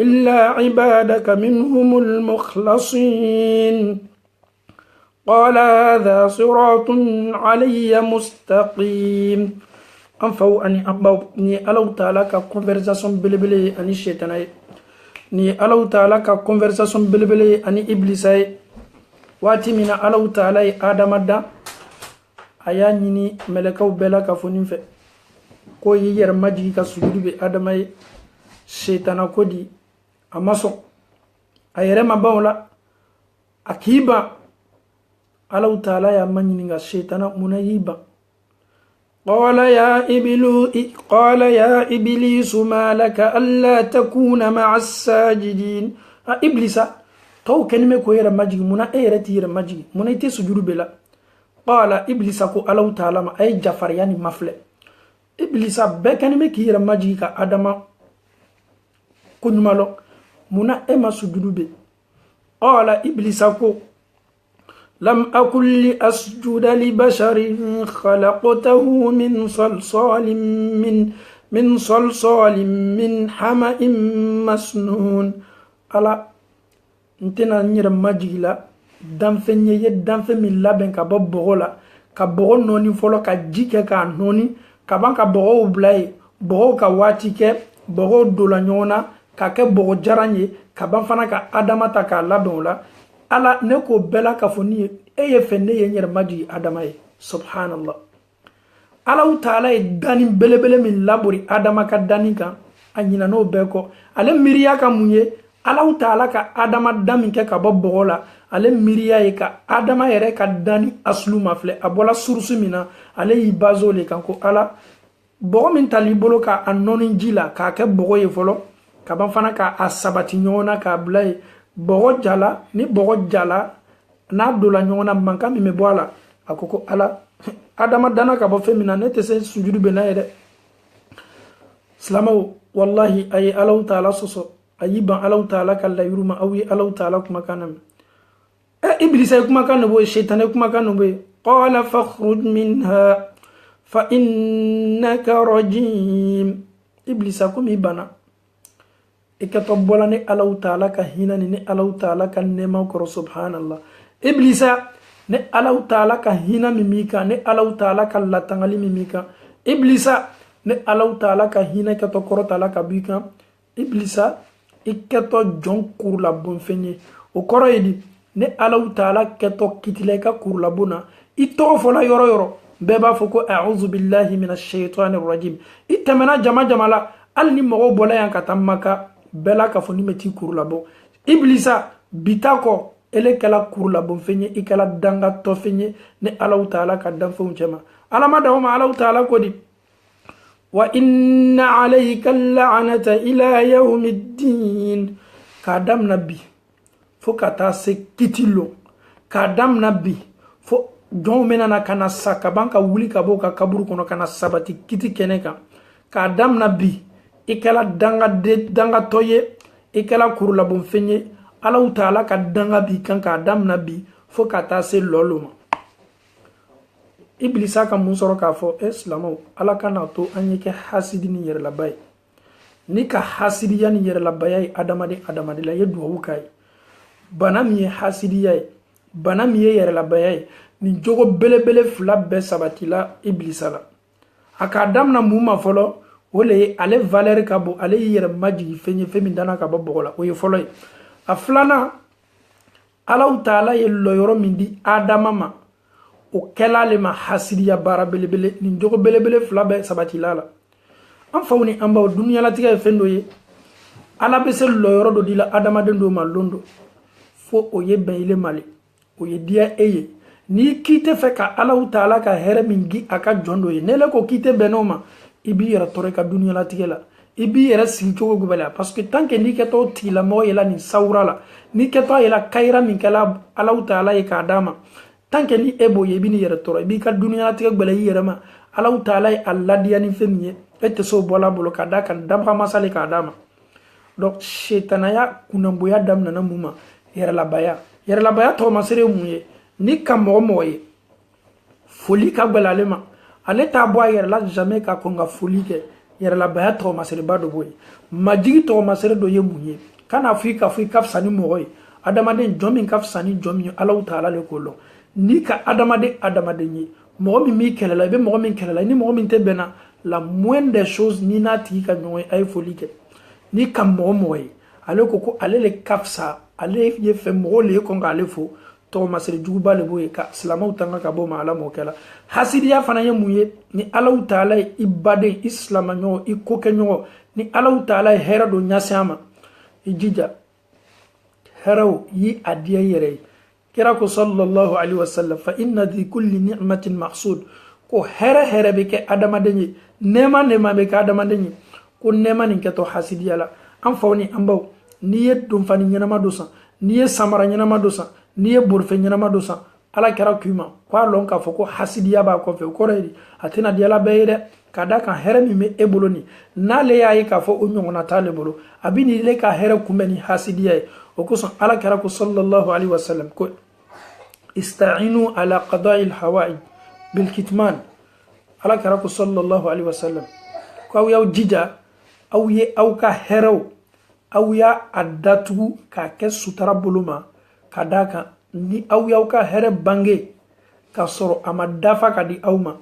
S1: إلا عبادك منهم المخلصين قال هذا صراط علي مستقيم an faw ani an baw ni ye Allahu taala ka conversation belebele ye ani shetana ye ni ye Allahu taala ka conversation belebele ye ani iblisa ye waati min na Allahu taala ye adama da a y'a ɲini mɛlɛkaw bɛɛ la ka fɔ nin fɛ ko y'i yɛrɛ majigi ka sujudu bɛ adama ye shetana ko di a ma sɔn a yɛrɛ ma ban o la a k'i ban Allahu taala y'a ma ɲininka shetana munna y'i ban قال يا إبليس ما لك ألا تكون مع الساجدين إبليس تو كلمة كويرة ماجي منا إيرتي ماجي منا يتي سجود بلا قال إبليس كو الله تعالى ما أي جفر يعني مفلة إبليس بكلمة كيرة ماجي كأدم كن مالو منا إما سجود بلا قال إبليس كو لم أكن لأسجد لبشر خلقته من صلصال من حمأ مسنون على نتنا نير ماجيلا دانفني يدانف من لابن كبو بوغولا كبوغو نوني فولو كجيكه كا نوني كبان كبوغو بلاي بوغو كواتيكه بوغو دولانيونا كاكه بوغو جاراني كبان فانا كا ادماتا كا لابولا ala ne ko bela ka foni ye fenne ye nyer maji adama ye subhanallah Allahu taala e dani belebele min labori adama ka dani kan anyina no be ko ale miriya ka munye Allahu taala ka adama dami ke ka bobo la ale miriya ye ka adama yere ka dani aslu mafle abola sursu mina ale yi bazo le kan ko ala bogo min tali bolo ka anonin jila ka ke bogo ye folo ka ban fana ka asabati nyona ka blay bogo jala ni bogo jala na dola nyona manka mi me boala akoko ala adama dana ka bo femina ne te se sujudu be na yede salama wallahi ay Allahu taala soso ayiban Allahu taala kala yuruma awi Allahu taala kuma kanam iblis ay kuma kanu bo shaytan ay kuma kanu bo qala fakhruj minha fa innaka rajim iblis akumi bana ikato bola ni Allahu taala ka hina ni Allahu taala ka nema ko subhanallah iblisa ne Allahu taala ka hina mimika ne Allahu taala ka latangali mimika iblisa ne Allahu taala ka hina ka to koro taala ka bika iblisa ikato jonkur la bonfenye o koro yidi ne Allahu taala keto kitile ka kurla buna ito fola yoro yoro beba foko a'udhu billahi minash shaitanir rajim itamana jamala al ni mo bola yan katamaka bela ka foni meti kurla bo iblisa bitako ele kala kurla bon fenye ikala danga to fenye ne Allahu taala ka dan fon jama alama dawma Allahu taala ko di wa inna alayka la'nata ila yawmiddin kadam nabi fo kata se kitilo kadam nabi fo don menana kana saka banka wuli ka bo ka kaburu kono kana sabati kiti keneka kadam nabi ikala danga toye ikala kurula bon fenye Allahu taala ka danga bi kan ka adam nabi fo kata se loluma iblisa ka mun soro ka fo islamo ala kana to anyeke hasidi ni yer labay ni ka hasidi yani yer labay adamade la yedu wukai banam ye hasidi yai banam ye yer labay ni jogo belebele fula be sabatila iblisa la aka adam na muma folo wole ale valeur ka bo ale yere maji fenye femi dana ka bo bola o ye folo aflana Allahu taala ye loyoro mindi adama ma o kelale ma hasidiya bara belebele ni jogo belebele fula be sabati lala am fawni amba dunya la tiga fendo ye ala be se loyoro do dila adama dendo ma londo fo o ye beyle mali o ye dia eye ni kite fe ka Allahu taala ka here mingi aka jondo ye nele ko kite benoma ibi yera tore ka dunya la tigela ibi yera sincho gubala parce que tant que ni keto tila mo yela ni saurala ni keto yela kaira min kala Allahu taala ye ka dama tant que ni ebo ye bi ni yera tore ibi ka dunya la tigela gbala yera ma Allahu taala ye alla diani femie ete so bola bolo ka da kan dam masale ka dama donc shetanaya kunamboya dam nana muma yera la baya to masere muye ni kamo moye foli ka gbala lema ale ta boy yer la jamais ka konga foli ke yer la baya to masere bado boy majigi to masere do yemunye kana afrika sani moy adamade jomi kaf sani jomi Allahu taala le kolo ni ka adamade ni mo mi kelela be mo mi kelela ni mo mi te bena la moindre des choses ni n'a tigi ka ɲɔgɔn ye a ye foli kɛ ni ka mɔgɔ ye ale ko ale le ka fisa ale ye fɛ mɔgɔw le ye kɔn k'ale fo tɔgɔmasiri juguba le b'o ye ka silamɛw tanga ka bɔ ma ala m'o kɛla hasidiya fana ye mun ye ni Alahu Taala ye i baden i silamaɲɔgɔn i kokɛɲɔgɔn ni Alahu Taala ye hɛrɛ dɔ ɲasi a ma i jija hɛrɛw yi a diya i yɛrɛ ye kira ko sallallahu alaihi wasallam fa inna di kulli ni'matin mahsud ko hɛrɛ bɛ kɛ adamaden ye nɛɛma bɛ kɛ adamaden ye ko nɛɛma nin kɛtɔ hasidiya la an faw ni an baw n'i ye donfani ɲɛnama dɔ san n'i ye samara ɲɛnama dɔ san n'i ye borifɛ ɲɛnama dɔ san ala kɛra k'i ma k'a lɔn k'a fɔ ko hasidiya b'a kɔfɛ o kɔrɔ ye di a tɛna di ala bɛɛ ye dɛ ka da kan hɛrɛ min bɛ e bolo nin n'ale y'a ye k'a fɔ o ɲɔgɔnna t'ale bolo a bɛ n'ile ka hɛrɛ kunbɛn ni hasidiya ye o kosɔn ala kɛra ko sallallahu alaihi wasallam ko ista'inu ala qada'il hawaij bil kitman ala kɛra ko sallallahu alaihi wasallam ko aw y'aw jija aw ye aw ka hɛrɛw aw y'a datugu k'a kɛ sutara bolo ma ka da kan ni aw y'aw ka hɛrɛ bange ka sɔrɔ a ma dafa ka di aw ma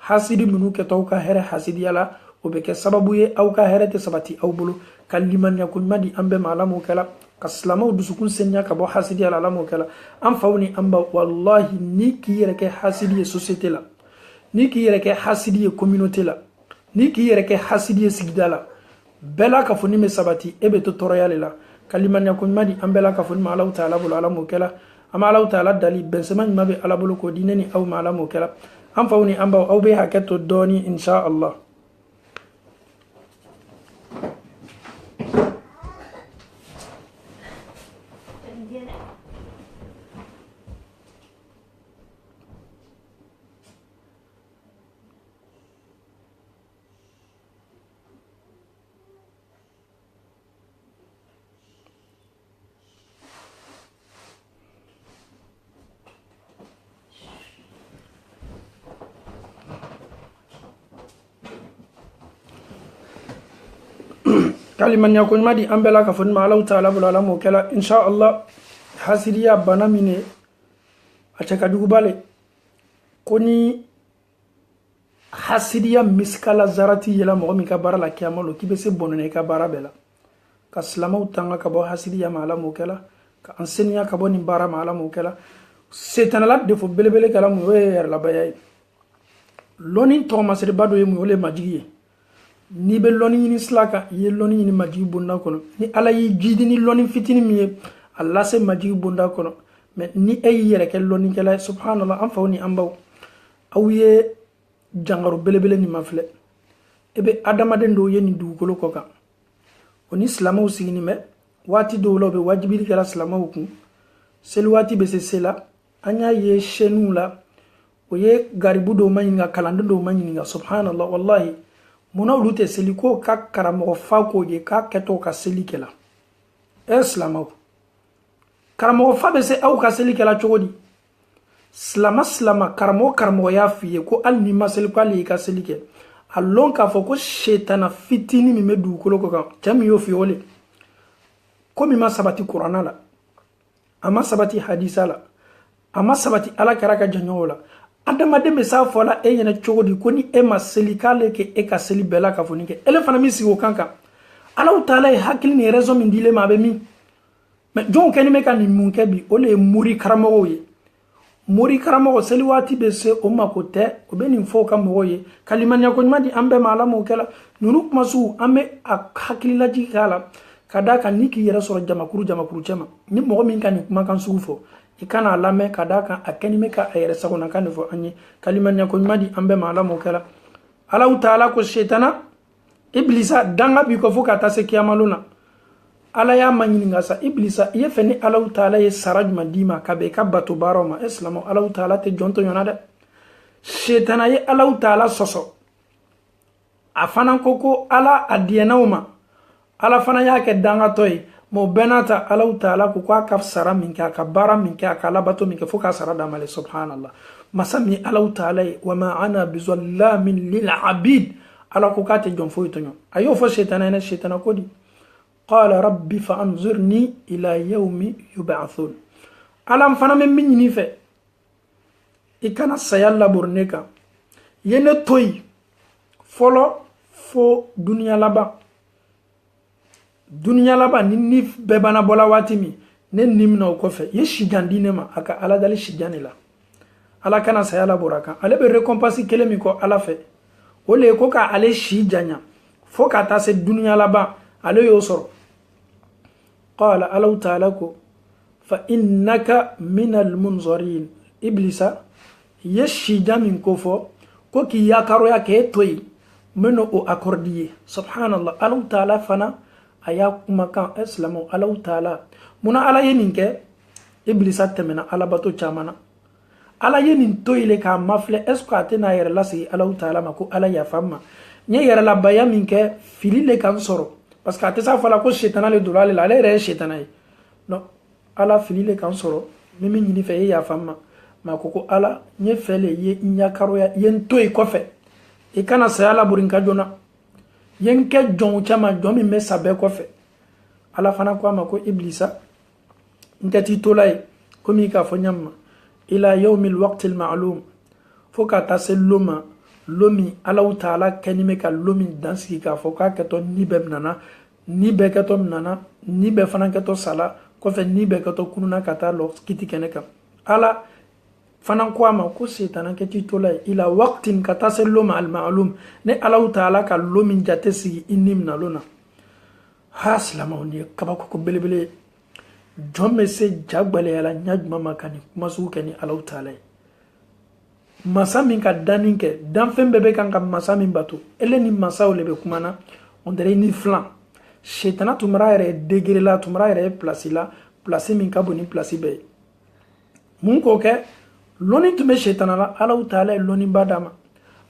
S1: hasidi minnu kɛtɔ aw ka hɛrɛ hasidiya la o bɛ kɛ sababu ye aw ka hɛrɛ tɛ sabati aw bolo ka limaniya ko ɲuman di an bɛɛ ma ala m'o kɛla ka silamɛw dusukun saniya ka bɔ hasidiya la ala m'o kɛla an faw ni an baw wallahi ni k'i yɛrɛ kɛ hasidi ye société la ni k'i yɛrɛ kɛ hasidi ye communauté la ni k'i yɛrɛ kɛ hasidi ye sigida la bɛɛ la ka fɔ ni bɛ sabati e bɛ to tɔɔrɔya le la ka limaniya ko ɲuman di an bɛɛ la ka fɔ ni ma Alahu Taala bolo ala m'o kɛla an bɛ Alahu Taala dali bɛnsɛma ɲuman bɛ ala bolo k'o di ne ni aw ma ala m'o kɛla an faw ni an baw aw bɛ hakɛ to dɔɔni insha Allah. kalimanya ko ɲuman di an bɛɛ la ka fɔ ni ma Alahu Taala bolo ala m'o kɛla insha Allah. hasidiya bana min ye a cɛ ka juguba le ko ni hasidiya miskala zarati yela mɔgɔ min ka baara la kiyama lo k'i bɛ se bɔnɛ i ka baara bɛɛ la ka silamɛw tanga ka bɔ hasidiya ma ala m'o kɛla ka an seniya ka bɔ nin baara ma ala m'o kɛla setanala defo belebele kɛla mun o ye yɛrɛlabaya ye lɔni tɔgɔmasiriba dɔ ye mun o le ye majigi ye ni bɛ lɔni ɲini sila kan i ye lɔni ɲini majigi bonda kɔnɔ ni ala y'i jidi ni lɔni fitini min ye a lase majigi bonda kɔnɔ mɛ ni e y'i yɛrɛ kɛ lɔnikɛla ye subhanallah an faw ni an baw aw ye jangaro belebele nin ma filɛ e bɛ adamaden dɔw ye nin dugukolo kɔ kan o ni silamɛw sigini bɛ waati dɔw la o bɛ wajibili kɛra silamɛw kun seli waati bɛ se sela an y'a ye chaînew la o ye garibu dɔw ma ɲininka kalanden dɔw ma ɲininka subhanallah wallahi munna olu tɛ seli ko ka karamɔgɔ fa k'o ye k'a kɛtɔ ka seli kɛla silamɛw karamɔgɔ fa bɛ se aw ka seli kɛla cogo di silama karamɔgɔ y'a f'i ye ko hali n'i ma seli ko hali y'i ka seli kɛ a lɔn k'a fɔ ko setana fitini min bɛ dugukolo kɔ kan cɛ min y'o f'i ye o le ko min ma sabati kuranna la a ma sabati hadisa la a ma sabati ala kɛra ka janɲɔgɔn la adamaden bɛ s'a fɔ la e ɲɛna cogo di ko ni e ma seli k'ale kɛ e ka seli bɛɛ la ka fɔ nin kɛ ele fana min sigi o kan kan Alahu Taala ye hakili ni raison min dilen ma a bɛ min mɛ jɔnw kɛlen bɛ ka nin mun kɛ bi o le ye muri karamɔgɔw ye mori karamɔgɔ seli waati bɛ se o ma ko tɛ o bɛ nin fɔ ka mɔgɔw ye ka limaniya ko ɲuman di an bɛɛ ma ala m'o kɛla ninnu kumasiw an bɛ a hakililajigi k'a la ka da kan ni k'i yɛrɛ sɔrɔ jamakuru cɛ ma ni mɔgɔ min ka nin kumakan sugu fɔ i kana a lamɛn ka da kan a kɛni bɛ ka a yɛrɛ sagona kan de fɔ an ye ka limaniya ko ɲuman di an bɛɛ ma ala m'o kɛla Alahu Taala ko setana iblisa danga b'i kɔ fo ka taa se kiyamalon na ala y'a ma ɲininka sa iblisa i ye fɛ ni Alahu Taala ye sara jumɛn d'i ma ka bɛn i ka bato baaraw ma silamɛw Alahu Taala tɛ jɔn to ɲɔgɔnna dɛ setana ye Alahu Taala sɔsɔ a fana ko ala a diɲɛnaw ma ala fana y'a kɛ dangatɔ ye mɛ o bɛɛ n'a ta Alahu Taala ko k'a ka sara min kɛ a ka baara min kɛ a ka labato min kɛ fo k'a sara d'a ma le subhanallah masa min ye Alahu Taala ye wa ma ana bizallamin lil abid ala ko k'a tɛ jɔn foyi to ɲɔgɔn a y'o fɔ setana ye setana ko di qala rabbi fa anzurni ila yawmi yub'athun ala fana bɛ min ɲini fɛ i kana saya laburu ne kan ye ne to yen folo fo dunia laba ni bɛɛ bana bɔla waati min ne nimina o kɔfɛ ye sijan di ne ma a ka ala dali sijan de la ala kana saya labɔra kan ale bɛ récompense kelen min kɔ ala fɛ o le ko ka ale si janya fo ka taa se dunia laban ale y'o sɔrɔ qala ala ta'ala ko fa innaka minal munzarin iblisa ye sijan min ko fɔ ko k'i yakaroya k'e to yen meno o accordier subhanallah ala ta'ala fana aya kumakan islamu ala ta'ala muna ala ye nin kɛ iblisa tɛmɛna ala bato camana ala ye nin to ile ka mafle est ce que atena yɛrɛ lasigi ala ta'ala ma ko ala yafa ma nye yɛrɛ la baya min kɛ fili le kan sɔrɔ parce que ate sa fala ko shetana le dora ale la ale yɛrɛ ye shetana ye non ala fili le kan sɔrɔ min min ɲini fɛ ye yafa ma ko ala nye fɛ le ye ɲakaroya ye n to i kɔfɛ i kana saya laburin ka jona ye n kɛ jɔnw caman jɔn min bɛ sa bɛɛ kɔfɛ ala fana ko a ma ko iblisa n tɛ t'i to la ye komi i k'a fɔ ɲa ma ila yawmil waqtil ma'lum fo ka taa se loma lomi ala ta'ala kɛni bɛ ka lomi dansigi k'a fɔ k'a kɛtɔ ni bɛɛ nana ni bɛɛ kɛtɔ nana ni bɛɛ fana kɛtɔ sala kɔfɛ ni bɛɛ kɛtɔ kununa ka taa lɔ kiti kɛnɛ kan ala fana ko a ma ko setana kɛ t'i to la ye ila waqtin ka taa se loma al ma'lum ne ala ta'ala ka lomi jate sigi i ni minalo na ha silamaw ni kabako ko belebele jɔn bɛ se ja gbɛlɛyala ɲa juma ma ka nin kuma sugu kɛ ni ala ta'ala ye masa min ka danni kɛ danfɛn bɛɛ bɛ kan ka masa min bato ele ni masaw le bɛ kuma na on dirait ni filan setana tun b'a yɛrɛ degré la tun b'a yɛrɛ place la place min ka bon ni place bɛɛ ye mun k'o kɛ lɔnni tun bɛ setana la ala ta'ala ye lɔnniba d'a ma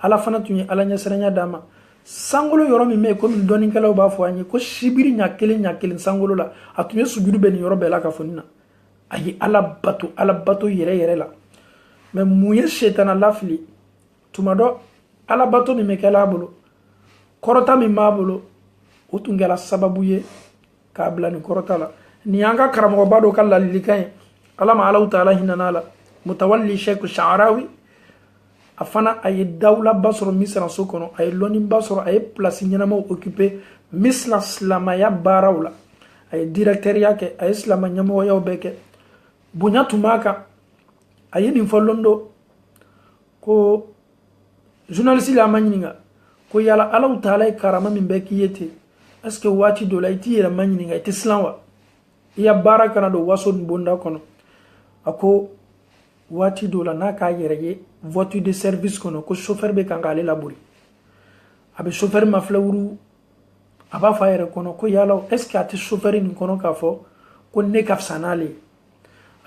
S1: ala fana tun ye ala ɲɛsiranya d'a ma sankolo yɔrɔ min bɛ yen komi dɔnnikɛlaw b'a fɔ an ye ko sibiri ɲa kelen sankolo la a tun ye sujudu bɛ nin yɔrɔ bɛɛ la ka fɔ nin na a ye ala bato yɛrɛ la mais mun ye setana lafili tuma dɔ ala bato min bɛ kɛla a bolo kɔrɔta min b'a bolo o tun kɛra sababu ye k'a bila nin kɔrɔta la nin y'an ka karamɔgɔba dɔ ka ladilikan ye ala ma ala ta'ala hinɛna la mutawalli sheikh sha'arawi a fana a ye dawulaba sɔrɔ misira so kɔnɔ a ye lɔnniba sɔrɔ a ye place ɲɛnamaw occupé misira silamaya baaraw la a ye directeuriya kɛ a ye silama ɲɛmɔgɔyaw bɛɛ kɛ bonya tun b'a kan a ye nin fɔ lɔndo ko journaliste la a ma ɲininka ko yala ala ta'ala ye karama min bɛɛ k'i ye ten est ce que waati dɔ la i t'i yɛrɛ ma ɲininka i tɛ silan wa i ya baara kana don waso ni bonda kɔnɔ a ko waati dɔ la n'a k'a yɛrɛ ye voiture de service kɔnɔ ko chauffeur bɛ kan k'ale labori a bɛ chauffeur mafilɛ wuru a b'a fɔ a yɛrɛ kɔnɔ ko yala est ce que a tɛ chauffeur nin kɔnɔ k'a fɔ ko ne ka fisa n'ale ye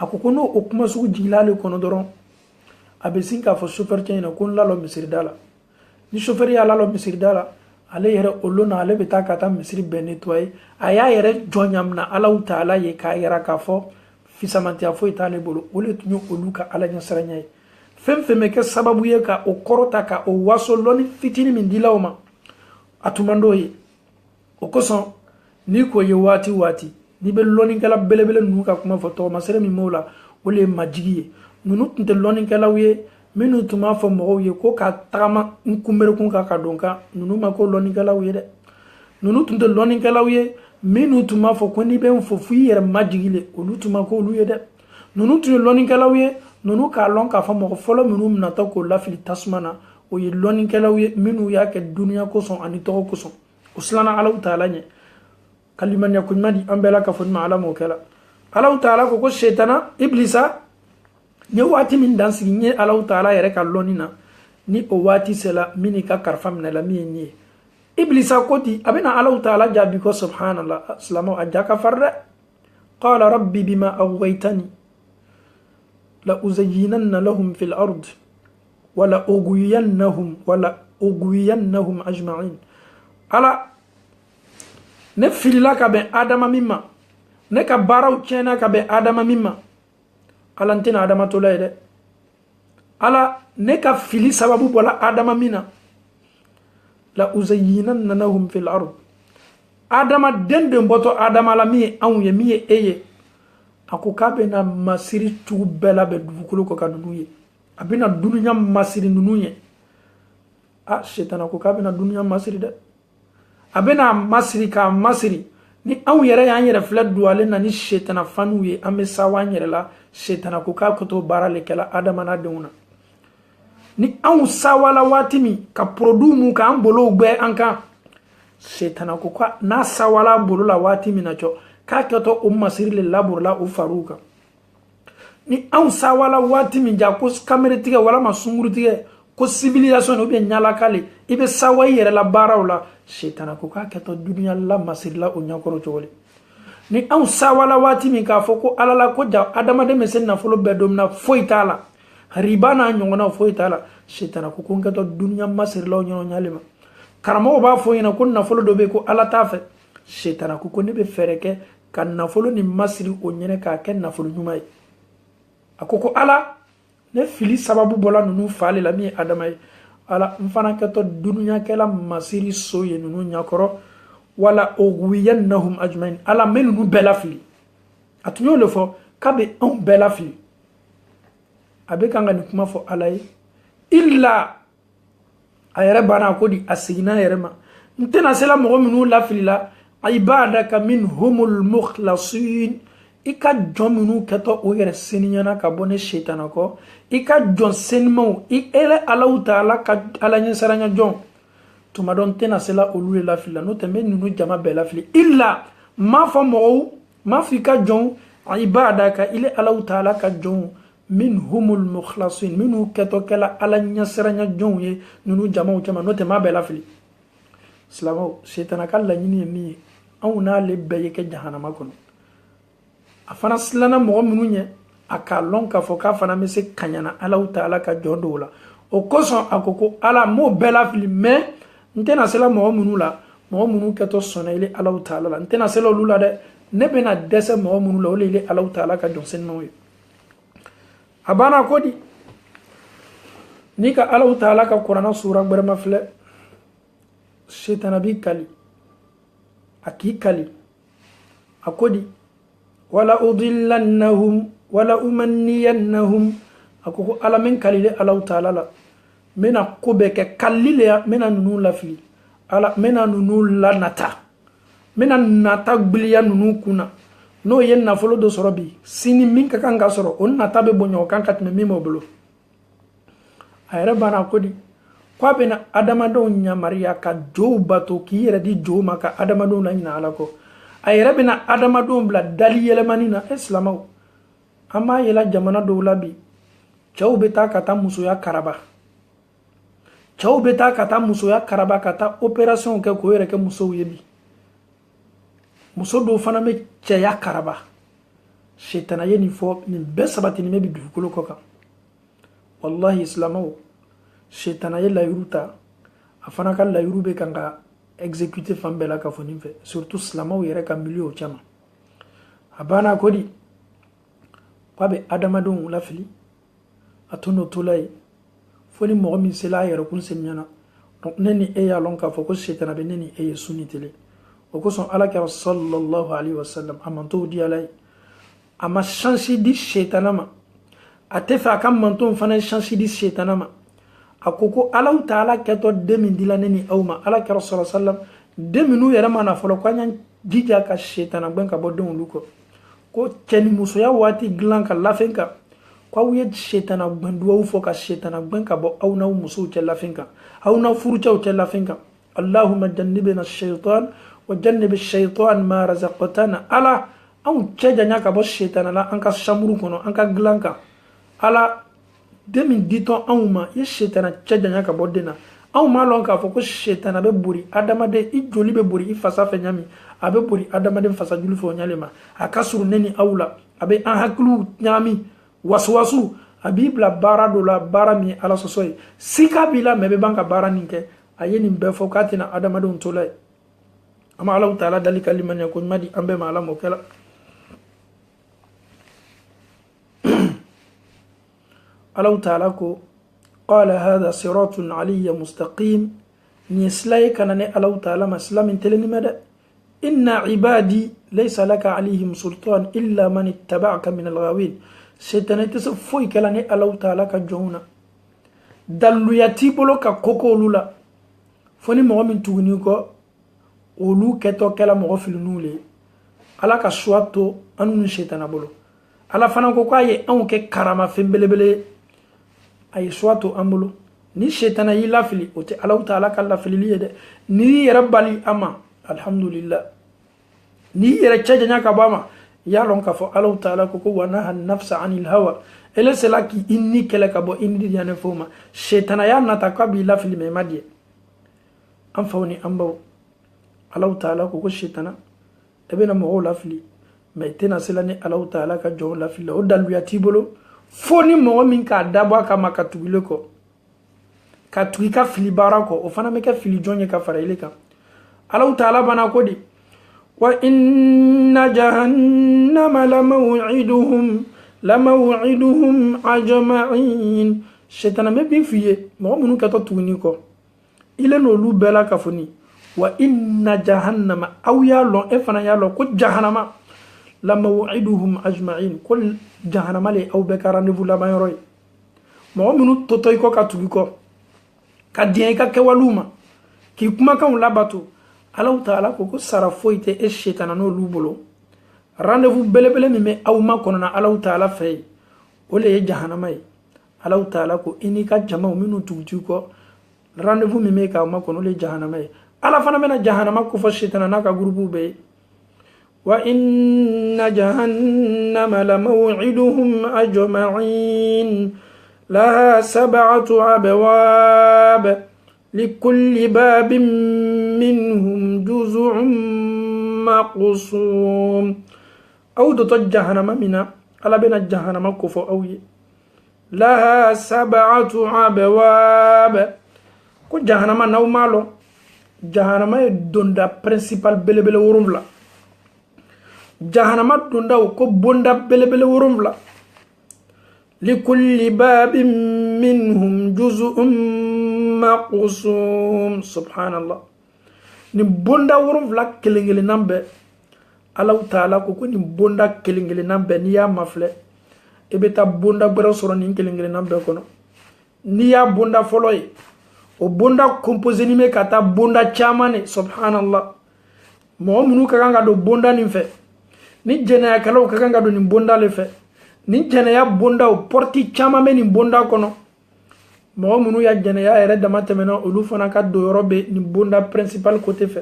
S1: a ko n'o o kuma sugu jigila ale kɔnɔ dɔrɔn a bɛ sin k'a fɔ chauffeur cɛ ɲɛna ko n lalɔ misirida la ni chauffeur y'a lalɔ misirida la ale yɛrɛ o lon na ale bɛ taa ka taa misiri bɛɛ nettoyer a y'a yɛrɛ jɔn ɲamina ala ta'ala ye k'a yɛrɛ k'a fɔ fisamantiya foyi t'ale bolo o le tun ye olu ka ala ɲɛsiranya ye fɛn fɛn bɛ kɛ sababu ye ka o kɔrɔta ka o waso lɔnni fitini min dila o ma a tun man d'o ye o kosɔn n'i k'o ye waati n'i bɛ lɔnnikɛla belebele ninnu ka kuma fɔ tɔgɔmasɛbɛn min b'o la o le ye majigi ye ninnu tun tɛ lɔnnikɛlaw ye minnu tun b'a fɔ mɔgɔw ye ko ka tagama n kunberekun kan ka don kan ninnu ma ko lɔnnikɛlaw ye dɛ ninnu tun tɛ lɔnnikɛlaw ye minnu tun b'a fɔ ko n'i bɛ n fɔ f'i yɛrɛ majigi le olu tun ma ko olu ye dɛ ninnu tun ye lɔnnikɛlaw ye ninnu k'a lɔn k'a fɔ mɔgɔ fɔlɔ minnu minɛtɔ k'o lafili tasuma na o ye lɔnnikɛlaw ye minnu y'a kɛ duniya kosɔn ani tɔgɔ kosɔn o silanna ala ta'ala ɲɛ kalimaniya ko ɲuman di an bɛɛ la ka fɔ ni ma ala m'o kɛla ala ta'ala ko setana iblisa n ye waati min dansigi n ye ala ta'ala yɛrɛ ka lɔnni na ni o waati sela min n'i ka kalifa minɛ la min ye nin ye iblisa ko di a bɛna ala ta'ala jaabi ko subhanallah silamɛw a ja ka fari dɛ qala rabbi bima aghwaytani la uzayyinanna lahum fil ard wala ugwiyannahum ajma'in ala ne filila ka bɛn adama min ma ne ka baaraw tiɲɛna ka bɛn adama min ma ala n tɛna adama to la ye dɛ ala ne ka fili sababu bɔla adama min na la uzayyinanna lahum fil ard adama den de bɔtɔ adama la min ye anw ye min ye e ye a ko k'a bɛna masiri cogo bɛɛ labɛn dugukolo kɔ ka ninnu ye a bɛna dunuya masiri ninnu ye shetana ko k'a bɛna duniya masiri dɛ a bɛna masiri k'a masiri ni anw yɛrɛ y'an yɛrɛ filɛ duwalen na ni shetana faniw ye an bɛ sawa an yɛrɛ la shetana ko k'a ka to baara le kɛla adamadenw na ni anw sawala waati min ka produit mun k'an bolow gbɛ an kan shetana ko ka n'a sawala bolo la waati min na cɔ k'a kɛ to o masiri le laburula o fariw kan ni anw sawala waati min ja ko kamere tigɛ walama sunguru tigɛ ko civilisation ou bien ɲalakale i bɛ sawa i yɛrɛ la baaraw la shetana ko k'a kɛ to duniya la masiri la o ɲakɔrɔ cogo ni anw sawala waati min k'a fɔ ko ala la ko ja adamaden bɛ se nafolo bɛɛ don min na foyi t'a la riba n'a ɲɔgɔnnaw foyi t'a la shetana ko n kɛ to duniya masirilaw ɲɔgɔn ɲali ma karamɔgɔw b'a fɔ ɲɛna ko nafolo dɔ bɛ ko ala t'a fɛ shetana ko ne bɛ fɛɛrɛ kɛ ka nafolo ni masiri o ɲɛnɛ k'a kɛ nafolo ɲuman ye a ko ala ne fili sababu bɔla ninnu faale la min ye adama ye ala n fana kɛ to duniyakɛla masiri so ye ninnu ɲakɔrɔ wala ughwiyannahum ajmain ala n bɛ ninnu bɛɛ lafili a tun y'o le fɔ k'a bɛ anw bɛɛ lafili a bɛ kan ka nin kuma fɔ ala ye illa a yɛrɛ banna ko di a seginna a yɛrɛ ma n tɛna se la mɔgɔ minnu lafilila ibadaka minhumul mukhlasin i ka jɔn minnu kɛtɔ o yɛrɛ seniyana ka bɔ ne shetana kɔ i ka jɔn senimaw i alaw ta ala ka ala ɲɛsaranya jɔn tuma dɔ n tɛna se la olu le lafilila n'o tɛ n bɛ ninnu jama bɛɛ lafili illa m'a fɔ mɔgɔw m'a fɔ i ka jɔn ibadaka ile alaw ta ala ka jɔnw minhumul mukhlasin minnu kɛtɔ kɛla ala ɲɛsaranya jɔnw ye ninnu jamaw cɛma n'o tɛ m'a bɛɛ lafili silamɛw shetana ka laɲini ye min ye anw n'ale bɛɛ ye kɛ jahanama kɔnɔ a fana silanna mɔgɔ minnu ɲɛ a k'a lɔn k'a fɔ k'a fana bɛ se kaɲana alaw ta ala ka jɔn dɔw la o kosɔn a ko ala m'o bɛɛ lafili mais n tɛna se la mɔgɔ minnu la mɔgɔ minnu kɛtɔ sɔnna ile alaw ta ala la n tɛna se la olu la dɛ ne bɛna dɛsɛ mɔgɔ minnu la o le ile alaw ta ala ka jɔn senimaw ye a banna ko di n'i ka alaw ta ala ka kuranna sura gbɛrɛma filɛ shetana b'i kali a k'i kali a ko di wala udillannahum wala umanniyannahum a ko ala min kalile alaw taala la mena ko bɛ kɛ kalile ya mena nunu lafili ala mena nunu lanata mena nata gbiliya nunu kunna n'o ye nafolo dɔ sɔrɔ bi sini min ka kan ka sɔrɔ o nata bɛ bonya o kan ka tɛmɛ min b'o bolo a yɛrɛ banna ko di ko a bɛna adamadenw ɲamariya ka jow bato k'i yɛrɛ di jow ma ka adamadenw la ɲina ala kɔ a yɛrɛ bɛna adamadenw bila dali yɛlɛmani na silamɛw an b'a yɛlɛ jamana dɔw la bi cɛw bɛ taa ka taa musoya karaba cɛw bɛ taa ka taa musoya karaba ka taa opération kɛ k'o yɛrɛ kɛ musow ye bi muso dɔw fana bɛ cɛya karaba shetana ye nin fɔ nin bɛɛ sabatinen bɛ bi dugukolo kɔ kan wallahi silamɛw shetana ye layiru ta a fana ka layiru bɛ kan ka exécuter fan bɛɛ la ka fɔ nin fɛ surtout silamɛw yɛrɛ ka milieu o caman a banna ko di ko a bɛ adamadenw lafili a to n'o to la ye fo ni mɔgɔ min sela a yɛrɛkun seni ɲɛna donc ne ni e y'a lɔn k'a fɔ ko shetana bɛ ne ni e ye sunni tele o kosɔn alakira sallallahu alaihi wasallam a mantow di ala ye a ma chance di shetana ma a tɛ fɛ a ka mantow fana chance di shetana ma a ko alaw ta ala kɛtɔ den min dila ne ni aw ma alakira sallallahu alaihi wasallam den minnu yɛrɛ ma na fɔlɔ ko an y'an jija ka shetana gɛn ka bɔ denw olu kɔ ko cɛ ni musoya waati dilan ka lafiya kan ko aw ye shetana gɛn duwawu fɔ ka shetana gɛn ka bɔ aw n'aw musow cɛ lafiya kan aw n'aw furucɛw cɛ lafiya kan allahumma jannibna shaytan wa jannib shaytan ma razaqtana ala anw cɛ janya ka bɔ shetana la an ka chamuru kɔnɔ an ka dilan kan ala den min ditɔn anw ma i shetana cɛ janya ka bɔ den na anw m'a lɔn k'a fɔ ko shetana bɛ bori adamaden i joli bɛ bori i fasa fɛ ɲami a bɛ bori adamaden fasa joli fɛ o ɲale ma a ka surun ne ni aw la a bɛ an hakiliw ɲami wasuwasu a b'i bila baara dɔ la baara min ye ala sɔsɔ ye sika b'i la mɛ bɛ ban ka baara nin kɛ a ye nin bɛɛ fɔ k'a tɛna adamadenw to la ye an bɛ alaw taala dali ka limaniya ko ɲuman di an bɛɛ ma ala mɔ kɛla alaw taala ko qala hada siratun aliyya mustaqim ni silaye kana ne alaw taala ma silamin teleni mede inna ibadi laysa laka alayhim sultan illa man ittaba'aka min alghawin shaytan tisa foy kala ne alaw taala ka jonna daluya t'i bolo ka koko olu la fo ni mɔgɔ min tuguni kɔ olu kɛtɔ kɛla mɔgɔ filiniw le ala ka suwa to anu ni shetana bolo ala fana ko k'a ye anw kɛ karama fɛn belebele a ye suwa to an bolo ni shetana y'i lafili o tɛ alaw ta ala ka lafilili ye dɛ n'i yɛrɛ bali a ma alhamdulillah n'i yɛrɛ cɛ janya ka bɔ a ma y'a lɔn k'a fɔ alaw ta ala ko wa naha nafsa anil hawa ele sela k'i ni kɛlɛ ka bɔ i ni diyanɛ fɛnw ma shetana y'a nata k'a b'i lafili mɛ i ma diɲɛ an faw ni an baw alaw ta ala ko shetana e bɛna mɔgɔw lafili mɛ i tɛna sela ni alaw ta ala ka jɔnw lafili o daluya t'i bolo fo ni mɔgɔ min k'a dabɔ a kama ka tugile kɔ ka tugu i ka fili baara kɔ o fana bɛ kɛ fili jɔn ye ka fara ile kan alaw ta ala bana ko di wa inna jahannama lamaw'iduhum ajma'in shetana bɛ bin f'i ye mɔgɔ minnu kɛtɔ tuguni kɔ ile n'olu bɛɛ la ka fɔ ni wa inna jahannama aw y'a lɔn e fana y'a lɔn ko jahannama lamaw'iduhum ajma'in ko jahannama le aw bɛɛ ka rendez-vous laban yɔrɔ ye mɔgɔ minnu tɔtɔ i kɔ ka tugu i kɔ ka diɲɛ i ka kɛwalew ma k'i kumakanw labato alaw ta ala ko sara foyi tɛ e shetana n'olu bolo rendez-vous belebele min bɛ aw ma kɔnɔna alaw ta ala fɛ yen o le ye jahannama ye alaw ta ala ko i n'i ka jamaw minnu tugu t'i kɔ rendez-vous min bɛ k'aw ma kɔnɔ o le ye jahannama ye ala fana bɛna jahannama kofɔ shetana n'a ka gurupuw bɛɛ ye wa inna jahannama lamaw'iduhum ajma'in laha sab'atu abwab likulli babin minhum juz'un maqsum aw dɔtɔ jahannama min na ala bɛna jahannama kofɔ aw ye laha sab'atu abwab ko jahannama n'aw m'a lɔn jahannama ye donda principal belebele 7 jahannama donda o ko bonda belebele 7 likulli babin minhum juz'un maqsum subhanallah ni bonda 7 kelen-kelenan bɛɛ alaw taala ko ni bonda kelen-kelenan bɛɛ n'i y'a mafilɛ i bɛ taa bonda gbɛrɛ sɔrɔ ni kelen-kelenan bɛɛ kɔnɔ n'i y'a bonda fɔlɔ ye o bonda composé ni bɛ ka taa bonda caman ne subhanallah mɔgɔ minnu ka kan ka don bonda nin fɛ ni jɛnɛyakɛlaw ka kan ka don nin bonda le fɛ ni jɛnɛya bonda o porti caman bɛ nin bonda kɔnɔ mɔgɔ minnu ya jɛnɛya yɛrɛ dama tɛmɛna olu fana ka don yɔrɔ bɛ nin bonda principal côté fɛ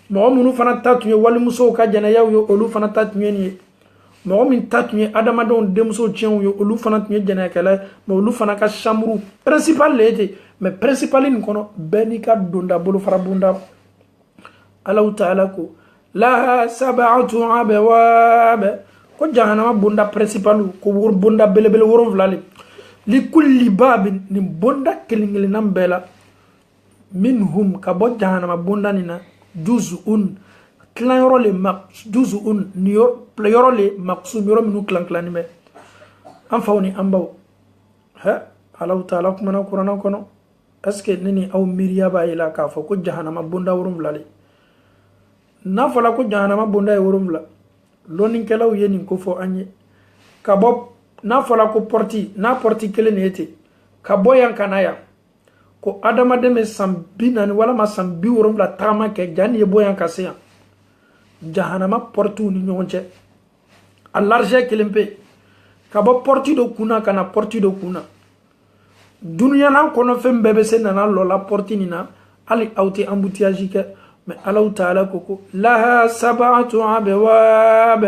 S1: mɔgɔ minnu fana ta tun ye walimusow ka jɛnɛyaw ye olu fana ta tun ye nin ye mɔgɔ min ta tun ye adamadenw denmusow tiɲɛw ye olu fana tun ye jɛnɛyakɛla ye mɛ olu fana ka chambre principal le ye ten mɛ principal nin kɔnɔ bɛɛ n'i ka donda bolofara bonda alaw taala ko laha sab'atu abwab ko jahannama bonda principal ko bonda belebele 7 le likulli babin ni bonda kelen-kelenan bɛɛ la minhum ka bɔ jahannama bonda nin na juz'un tilan yɔrɔ le juz'un ni yɔrɔ le maqsum yɔrɔ minnu tilan-tilanin bɛ an faw ni an baw alaw taala kumana kuranɛ kɔnɔ est ce que ne ni aw miiriya b'a ye la k'a fɔ ko jahannama bonda 7 le n'a fɔla ko jahannama bonda ye 7 lɔnnikɛlaw ye nin ko fɔ an ye ka bɔ n'a fɔla ko n'a porti kelen de ye ten ka bɔ yan ka na yan ko adamaden bɛ san 40 walama san 70 tagama kɛ ja nin ye bɔ yan ka se yan jahannama portiw ni ɲɔgɔn cɛ a largeur kelen pe ka bɔ porti dɔ kunna ka na porti dɔ kunna duniyana kɔnɔ fɛn bɛɛ bɛ se nana lɔla porti nin na hali aw tɛ embouteillage kɛ mais alaw taala ko laha sab'atu abwab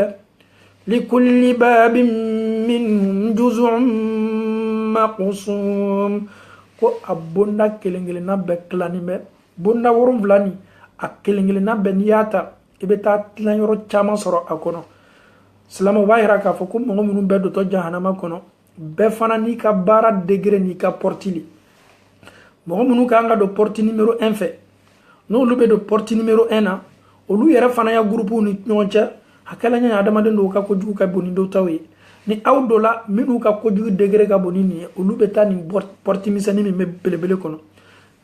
S1: likulli babin minhum juz'un maqsum ko a bonda kelen-kelenna bɛɛ tilanin bɛ bonda 7 ni a kelen-kelenna bɛɛ n'i y'a ta i bɛ taa tilan yɔrɔ caman sɔrɔ a kɔnɔ silamɛw b'a yira k'a fɔ ko mɔgɔ minnu bɛɛ dotɔ jahannama kɔnɔ bɛɛ fana n'i ka baara degré n'i ka porti le mɔgɔ minnu ka kan ka don porti numéro 1 fɛ n'olu bɛ don porti numéro 1 na olu yɛrɛ fana ya groupe ni ɲɔgɔn cɛ hakɛla ɲɛ adamaden dɔw ka kojugu ka bon ni dɔw taw ye ni aw dɔ la minnu ka kojugu degré ka bon ni nin ye olu bɛ taa nin porti misɛnnin min bɛ belebele kɔnɔ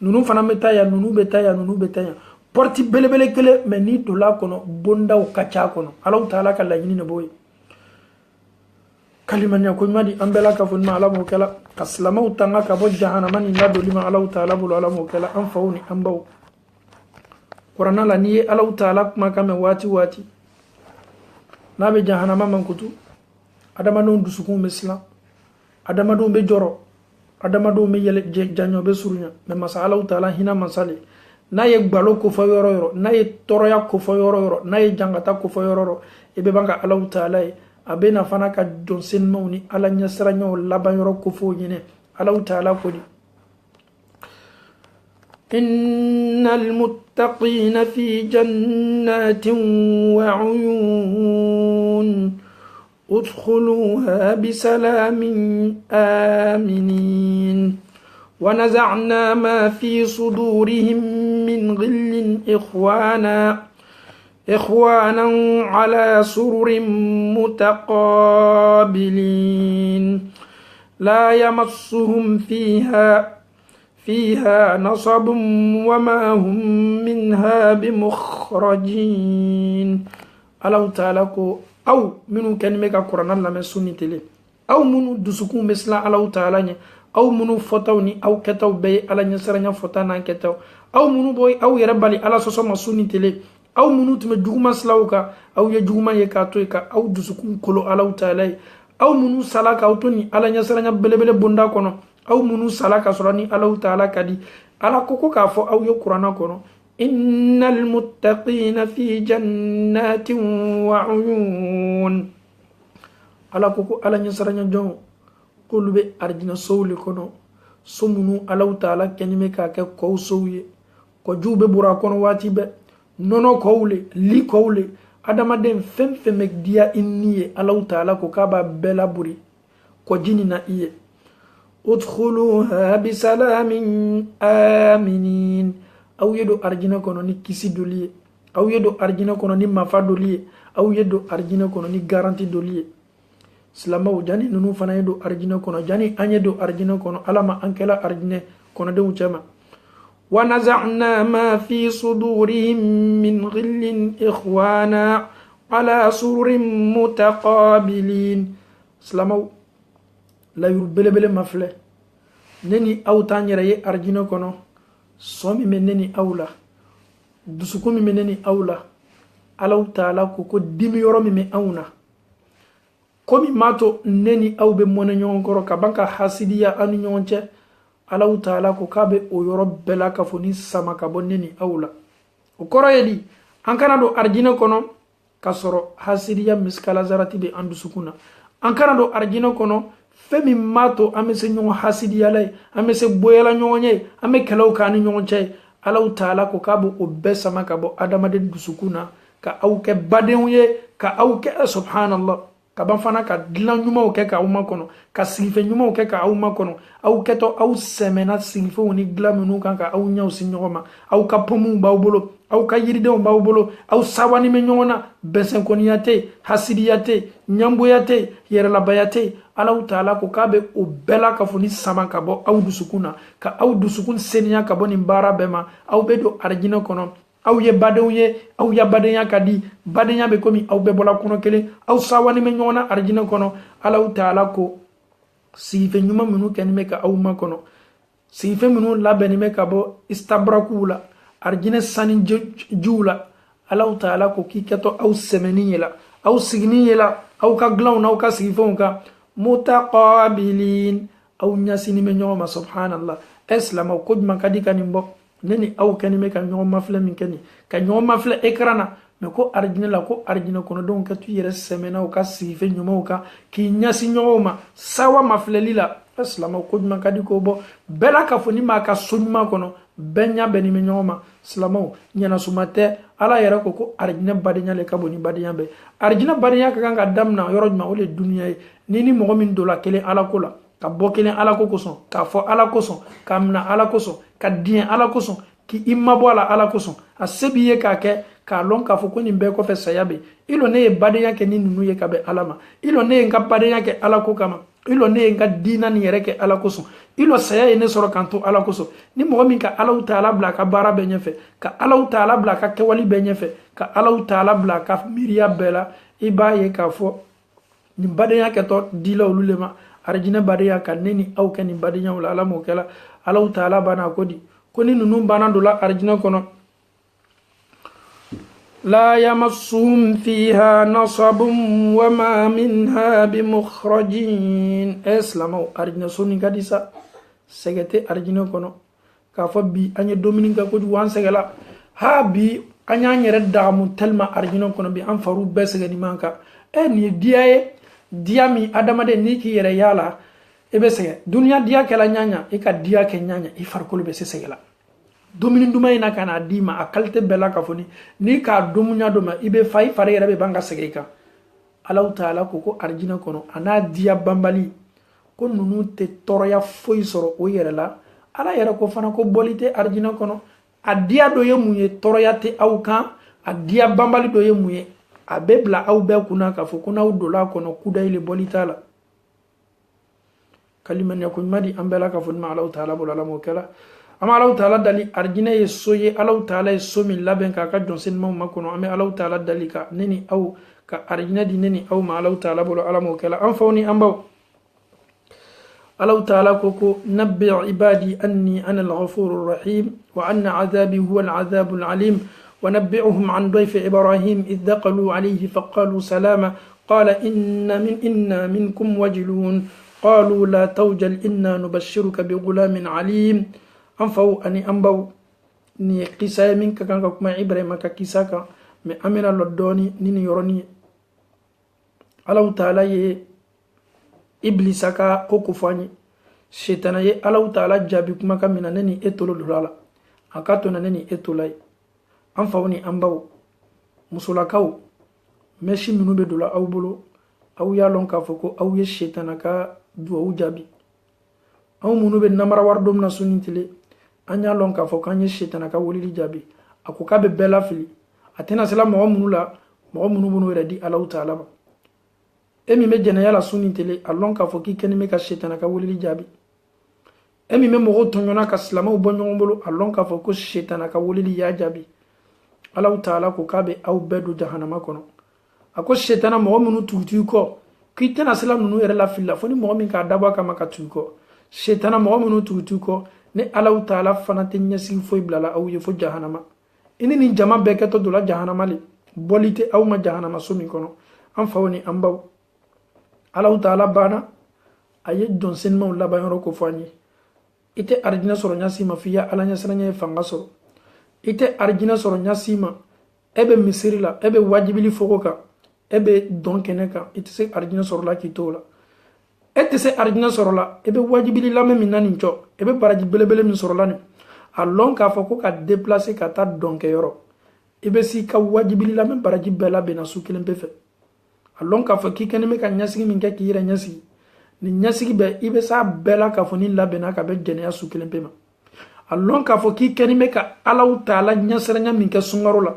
S1: ninnu fana bɛ taa yan ninnu bɛ taa yan ninnu bɛ taa yan porti belebele kelen mais n'i donna a kɔnɔ bondaw ka ca a kɔnɔ alaw taala ka laɲini de b'o ye kalimanya ko madi ambela ka funma ala mo kala kaslama utanga ka bo jahannama ni lado lima ala taala bulu ala mo kala an fawni an baw qur'ana la ni ala taala kuma kame wati nabe jahannama man kutu adama don dusukun mesla adama don be joro adama don me yele janyo be surunya me masala taala hina masale na ye gbalo ko fo yoro na ye toroya ko fo yoro na ye jangata ko fo yoro e be banga ala taala abena fana ka don sen mawni ala nyasra nyaw laban yoro ko fo nyine ala taala ko di innal muttaqina fi jannatin wa uyun ادخلوها بسلام آمنين ونزعنا ما في صدورهم من غل إخوانا على سرر متقابلين لا يمسهم فيها نصب وما هم منها بمخرجين الله تعالى أو منو كان ميكا قرآن لما سنة تلي أو منو دسكون مثلا الله تعالى أو منو فتاوني أو كتاو بي على نسرنا فتانا كتاو أو منو بوي أو يربالي على سوسما سنة تلي أو منو تمجوما سلاوكا أو يجوما يكاتويكا أو دسكون كلو الله تعالى أو منو سلاكا أو توني على نسرنا بلبل بندا كونو أو منو سلاكا سراني الله تعالى كدي على كوكو كافو أو يقرآن كونو إن المتقين في جنات وعيون على كوكو على نسرنا جون قلبي أرجنا سولي كونو سمنو الله تعالى كنمي كاكا كو سوي كو جوبي برا كونو واتي بي nono kowle li kowle adama den fem femek dia inniye Allah ta'ala ko kaba bela buri ko jini na iye udkhuluha bisalamin aminin aw yedo arjina kono ni kisi doliye aw yedo arjina kono ni mafa doliye aw yedo arjina kono ni garanti doliye silamaw jani nunu fana yedo arjina kono jani anyedo arjina kono alama ankela arjine kono de uchama ونزعنا ما في صدورهم من غل إخوانا على سرر متقابلين سلامو لا يربل بل مفله نني أو تاني رأي أرجينا كنو صومي منني أولا دسكومي منني أولا ألو تعالى كوكو ديمي يرومي من أونا كومي ماتو نني أو بمونا نيون كورو كبانكا حاسدية أنو نيون Allah ta'ala ko kabe o yoro bela ka foni sama ka bonneni awla o koro yedi an kana do arjina kono kasoro hasidiya miskala zarati be andu sukuna an kana do arjina kono femi mato amese nyon hasidiya lay amese boyala nyonye ame kelaw kan nyonche Allah ta'ala ko kabe o be sama ka bo adama de dusukuna ka awke badenye ka awke subhanallah ka ban fana ka dilan ɲumanw kɛ ka aw ma kɔnɔ ka sigife ɲumanw kɛ ka aw ma kɔnɔ aw kɛtɔ aw sɛmɛna sigifew ni dilan minnu kan ka aw ɲɛw si ɲɔgɔn ma aw ka pomuw b'aw bolo aw ka yiridenw b'aw bolo aw sabani bɛ ɲɔgɔn na bɛnsɛnkɔniya tɛ hasidiya tɛ ɲanboya tɛ yɛrɛlabaya tɛ Ala ta'ala ko k'a bɛ o bɛɛ la ka fɔ ni sama ka bɔ aw dusukun na ka aw dusukun seniya ka bɔ nin baara bɛɛ ma aw bɛ don arijinɛ kɔnɔ aw ye badenw ye aw ya badenya ka di badenya be komi aw be bola kono kelen aw sawani me ɲɔgɔnna arijinɛ kɔnɔ Allah ta'ala ko sigife ɲuman minnu kɛni bɛ ka aw ma kɔnɔ sigife minnu labɛnni bɛ ka bɔ istabrakuw la arijinɛ sani jiw la Allah ta'ala ko k'i kɛtɔ aw sɛmɛni ye la aw sigini ye la aw ka dilanw n'aw ka sigifɛnw kan mutaqabilin aw ɲasini bɛ ɲɔgɔn ma subhanallah silamɛw ko jumɛn ka di ka nin bɔ neni aw keni me ka ɲɔgɔn mafilɛ min kɛni ka ɲɔgɔn mafilɛ ekran na mɛ ko arijinɛ la ko arijinɛ kɔnɔdenw ka tu yɛrɛ sɛmɛnaw ka sigife ɲumanw kan k'i ɲasi ɲɔgɔnw ma sawa mafilɛli la silamɛw ko ɲuman ka di k'o bɔ bɛɛ la ka fɔ ni maa ka so ɲuman kɔnɔ bɛɛ ɲa bɛnnen bɛ ɲɔgɔn ma silamɛw ɲɛnasuma tɛ ala yɛrɛ ko arijinɛ badenya le ka bon ni badenya bɛɛ arijinɛ badenya ka kan ka damina yɔrɔ jumɛn o le duniya ye ni mɔgɔ min donna kelen ala ko la ka bɔ kelen ala ko kosɔn k'a fɔ ala kosɔn ka mina ala kosɔn ka diɲɛ ala kosɔn k'i mabɔ a la ala kosɔn a se b'i ye k'a kɛ k'a lɔn k'a fɔ ko nin bɛɛ kɔfɛ saya bɛ ilo ne ye badenya kɛ ni ninnu ye ka bɛn ala ma ilo ne ye n ka badenya kɛ ala ko kama ilo ne ye n ka diina nin yɛrɛ kɛ ala kosɔn ilo saya ye ne sɔrɔ k'an to ala kosɔn ni mɔgɔ min ka alaw ta'ala bila a ka baara bɛɛ ɲɛfɛ ka alaw ta'ala bila a ka kɛwali bɛɛ ɲɛfɛ ka alaw ta'ala bila a ka miiriya bɛɛ la i b'a ye k'a fɔ ni badenya keto dila ululema arjina badenya kaneni au kani badenya ula ala mokela Allah taala bana kodi koni nunu bana dola arjina kono لا يمسهم فيها نصب وما منها بمخرجين اسلامو ارجنا سوني غاديسا سيغتي ارجنا كونو كافو بي اني دومينيكا كو وان سيغلا ها بي اني ني ردامو تلما ارجنا كونو بي ان فرو بسغدي مانكا اني diami adamade ni ki yere yala ebe sege dunya dia kala nyanya e ka dia ke nyanya e farkolo be sesegela domini duma ina kana dima a kalte bela ka foni ni ka dumunya duma ibe fay fare yere be banga sege ka Allah taala ko arjina kono ana dia bambali ko nunu te toroya foy soro o yere la ala yere ko fana ko bolite arjina kono a dia do ye muye toroya te awkan a dia bambali do ye muye a bebla aw be kuna ka fo kuna dola kono kuda ile bolitala kaliman yakun madi ambela ka fo ma Allah taala bolala mo kala ama Allah taala dali arjina ye soye Allah taala ye somi laben ka jonsen mo makono ame Allah taala dali ka neni aw ka arjina di neni aw ma Allah taala bolo ala mo kala am fawni ambaw Allah taala koko nabbi ibadi anni ana al-ghafurur rahim wa anna azabi huwa al-azabul alim ونبئهم عن ضيف إبراهيم إذ دخلوا عليه فقالوا سلاما قال إنا منكم وجلون قالوا لا توجل إنا نبشرك بغلام عليم أنفو أني أنبو ني قصة منك كان كما إبراهيم كيساك من أمنا لدوني نيني يروني الله تعالى إبليسك كوكوفاني شيطان الله تعالى جابكما كمنا نني إتولو دولا أكاتونا نني إتولاي an fawni an baw musulakaw meshi minu be dola aw bolo aw ya lon ka foko aw ye shetana ka duwawu jabi aw munu be namara war dom na sunintile an ya lon ka foko an ye shetana ka wolili jabi ako ka be bela fili atena sala mo munu la mo munu bunu redi Allah taala ba emi me jena yala sunintile allon ka foki keni me ka shetana ka wolili jabi emi me mo tonyona ka slama bonyo bolo allon ka foko shetana ka wolili ya jabi Allah taala ko kabe aw bedu jahannama kono ako shetana mo munu tutu ko kitena sala nunu ere la filla foni mo min ka daba kama ka tuko shetana mo munu tutu ko ne Allah taala fana tenya sin foy blala aw ye fo jahannama ini ni jama beketo dola jahannama li bolite aw ma jahannama sumi kono am fawni am baw Allah taala bana aye jonsen mo la bayoro ko fani ite arjina soro nyasi mafiya alanya sananya fanga soro ite arjina soro nyasima ebe misiri la ebe wajibili fokoka ebe donkene ka ite se arjina soro la kitola ete se arjina soro la ebe wajibili la me minani ncho ebe baraji belebele min soro la ni alon ka foko ka déplacer ka ta donke yoro ebe si ka wajibili la me baraji bela bena su kilen pefe alon ka foki kene me ka nyasigi min ka kira nyasigi ni nyasigi be ibe sa bela ka foni la bena ka be jene ya su kilen pema allon ka fo ki keni me ka Allah taala nyasranya min ka sungaro la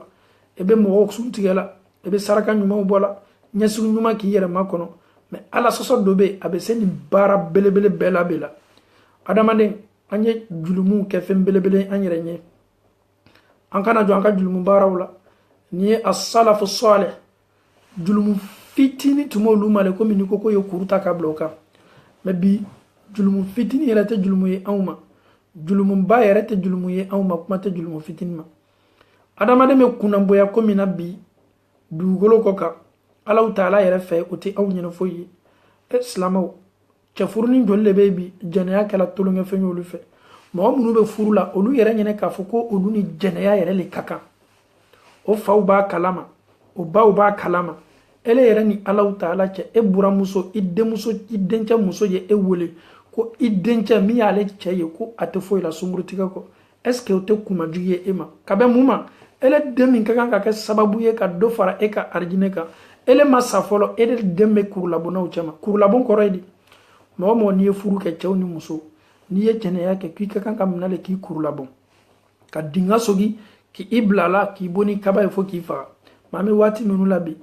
S1: ebe mo suntigela ebe saraka nyuma bola nyasu nyuma ki yere makono me ala soso dobe abe seni bara belebele bela bela adamande anye julumu ke fem belebele anyere nye ankana jo anka julumu barawla ni as-salafu salih julumu fitini tumo lumale ko min ko yo kuruta ka bloka me bi julumu fitini yela te julumu ye awma julumu ba yere te julumu ye awma kuma te julumu fitinma adamade me kunamboya ko mina bi dugolo ko ka Allah taala yere fe o te aw nyina foyi islamaw ke furuni jolle be bi janaya kala tolonge fe nyolu fe mo munu be furula olu yere nyene ka foko olu ni janaya yere le kaka o faw ba kalama o baw ba kalama ele yere ni Allah taala ke e bura muso idde muso iddencha muso ye e wole ko iddencha mi ale ke ye ko ate foyi la sumurtika ko est ce que o te kuma juye ema kabe muma ele demi kaka ka ke sababu ye ka do fara e ka arjine ka ele masa folo ele demme kurlabo na uchama kurlabo koredi mo ni furu ke chawni muso ni ye chene yake ki kaka kam nale ki kurlabo ka dinga sogi ki iblala ki boni kaba fo ki fa mame wati nunu labi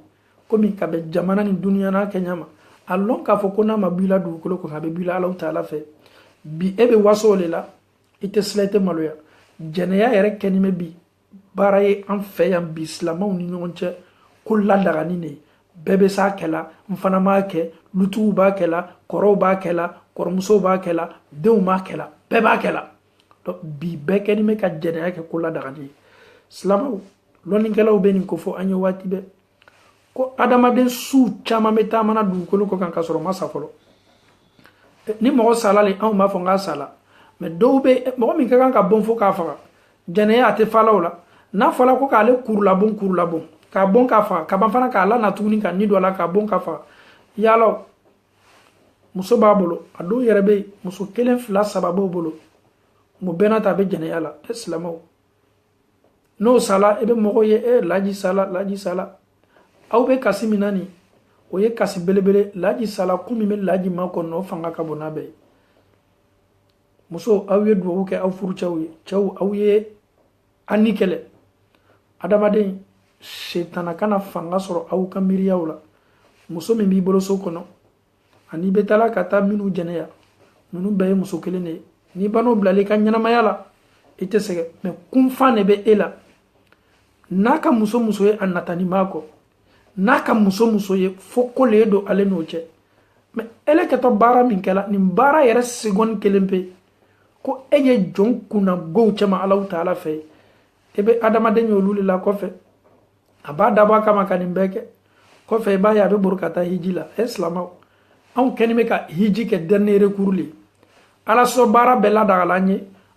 S1: komi kabe jamana ni dunia na kenyama allon ka fo kona mabila du ko ko kabe bila Allah taala fe bi ebe wasole la ite slete maloya jene ya yere kenime bi baraye an fe yam bi islamaw ni nyonche ko la daga ni ne bebe sa kela mfana ma ke lutu ba kela koro ba kela kormuso ba kela dew ma kela beba kela donc bi beke ni me ka jene ke kula daga ni islamo loni kelaw be ni ko fo anyo wati be ko adamaden su chama meta mana du ko kan kasoro masa folo ni mo sala le an ma fo nga sala mais do be mo min kan ka bon fo ka fa jene ya te falawla na fala ko ka le kurla bon ka bon ka fa ka ban fana ka la na tuni ka ni do la ka bon ka fa yalo muso babolo ado yerebe muso kelen fila sababo bolo mo benata be jene yala islamo no sala ebe mo ye laji sala aw be kasi minani o ye kasi belebele laji sala kumi me laji ma ko no fanga ka bona be muso aw ye duwo ke aw furu chaw aw ye anikele adamaden shetana kana fanga soro aw ka miriyaw la muso min bi bolo so kono ani betala kata minu jeneya nunu be muso kelene ni bano blale ka nyana mayala ite sege me kumfa ne be ela naka muso ye anatani mako naka muso ye foko le do ale no che me ele ke to bara min kala ni bara yere segon kelempe ko eye jon kuna go chama Allah taala fe ebe adama de nyoluli la ko fe abada ba kama kanimbeke ko fe ba ya be burkata hijila islama on kenime ka hiji ke dernier recours li ala so bara bela daga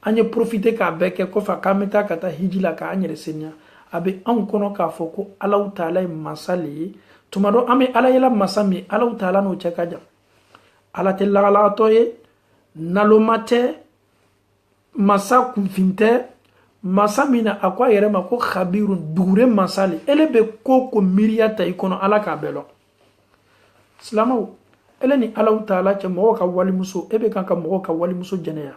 S1: anye profiter ka beke ko fa kameta kata hijila ka anyere senya abe an kono ka foko Allah taala masali tumado ame ala yela masami Allah taala no chekaja ala telala toye nalomate masa kunfinte masa mina akwa yere ma ko khabirun dure masali ele be ko miriya tay kono ala ka belo islamo ele ni Allah taala che mo ka wali muso ebe kan ka mo ka wali muso jeneya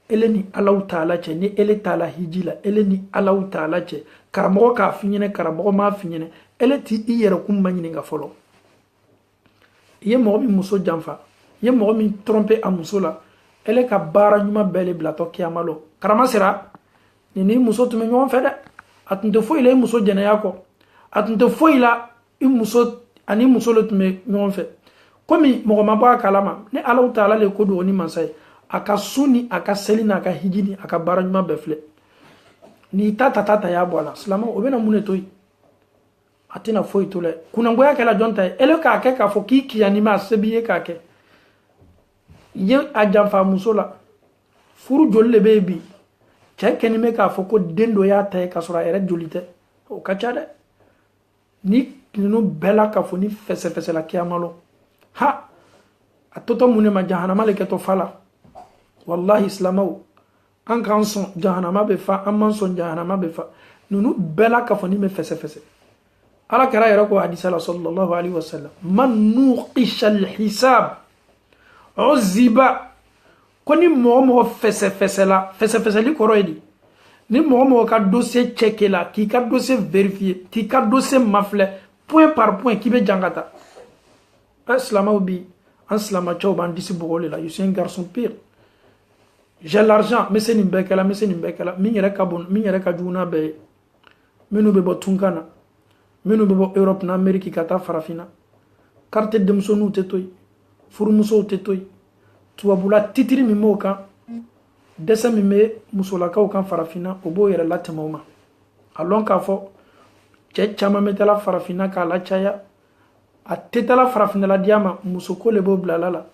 S1: ele ni Allah taala che ni ele taala hijila ele ni Allah taala che karamo ka finyene karamo ma finyene ele ti iyere kum manyini nga folo ye mo mi muso jamfa ye mo mi tromper a muso la ele ka bara nyuma bele blato kiamalo karama sira ni muso tume nyon fede atunte fo ile muso jeneya ko atunte fo ila i muso ani muso le tume nyon fe komi mo ma ba kalama ne Allah taala le ko do ni mansay aka suni aka selina aka hijini aka bara nyuma befle ni tata ya bwala salama obena munetoy atina foi tole kuna ngoya kala jonta ele ka ke ka fo ki ki anima sebiye ka ke ye ajamfa musola furu jolle bebi chekeni me ka fo ko dendo ya tay ka sura ere jolite o ka chade ni kinu bela ka fo ni fese la kiamalo ha atoto mune ma jahannama le ke to fala wallahi islamau an kan son jahannama be fa an man son jahannama be fa nunu bela ka fo ni me fese ala kara yara ko hadisa la sallallahu alaihi wasallam man nuqisha alhisab uziba koni mo fese li koroidi ni mo ka dossier checker la ki ka dossier vérifier ki ka dossier mafle point par point ki be jangata islama bi islama choban disi bogole la je suis un garçon pire j'ai l'argent mais c'est nimbekala mi yere ka juna be minu be botunkana minu be bo Europe na Amerique kata farafina carte de msonu tetoy furumuso tetoy tuwabula titiri mi moka desa mi me musola ka kan farafina obo yere latemoma alon ka fo che chama metala farafina ka la chaya a tetala farafina la diama musoko le bo blalala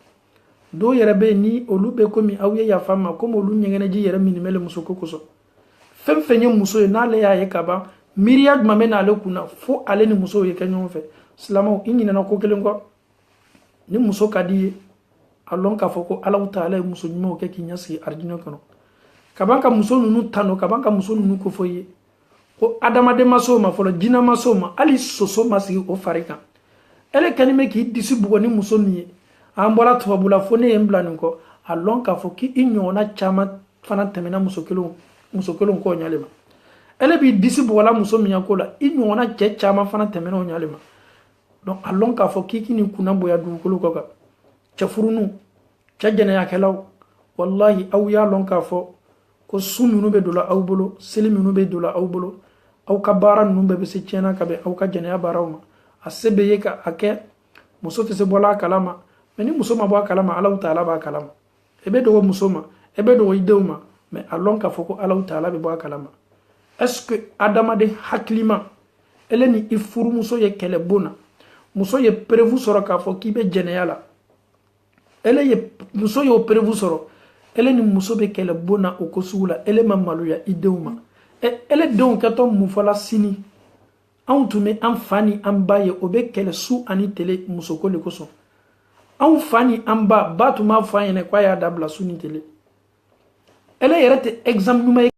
S1: do yere be ni olube komi awye ya fama komo olu nyengene ji yere minimele musoko koso femfenye muso na le ya yekaba miriad mamena le kuna fo ale ni muso ye kenyon fe islamo inyina na ko kelengo ni muso kadi alon ka foko Allah taala muso nyimo ke kinyasi arjino kono kabanka muso nunu tano kabanka muso nunu ko foye ko adama de maso ma folo jina maso ma ali soso masi o farika ele kanime ki disi bugo ni muso niye ambola to bula fone emblan ko alon ka foki inyona chama fana temena muso kelo ko nyalema ele bi disi bugo la muso miya ko la inyona che chama fana temena o nyalema donc alon ka foki kini kuna boya du ko ko chafurunu chajana ya kelaw wallahi aw ya lon ka fo ko sununu be dola aw bolo selimunu be dola aw bolo aw kabara nunu be se chena ka be aw ka jana ya barawma a se bɛ ye ka a kɛ muso tɛ se bɔla a kalama mais ni muso ma bɔ a kalama Alahu Taala b'a kalama e bɛ dogo muso ma e bɛ dogo i denw ma mais a lɔn k'a fɔ ko Alahu Taala bɛ bɔ a kalama est-ce que adamaden hakilima ele ni i furumuso ye kɛlɛ bon na muso ye preuve sɔrɔ k'a fɔ k'i bɛ jɛnɛya la ele ye muso y'o preuve sɔrɔ ele ni muso bɛ kɛlɛ bon na o ko sugu la ele ma maloya i denw ma ele denw kɛtɔ mun fɔla sini anw tun bɛ an fa ni an ba ye o bɛ kɛlɛ su ani tele musoko de kosɔn anw fa ni an ba tun b'a fɔ an ɲɛna k'a y'a dabila su ni tele ele yɛrɛ tɛ exemple ɲuman ye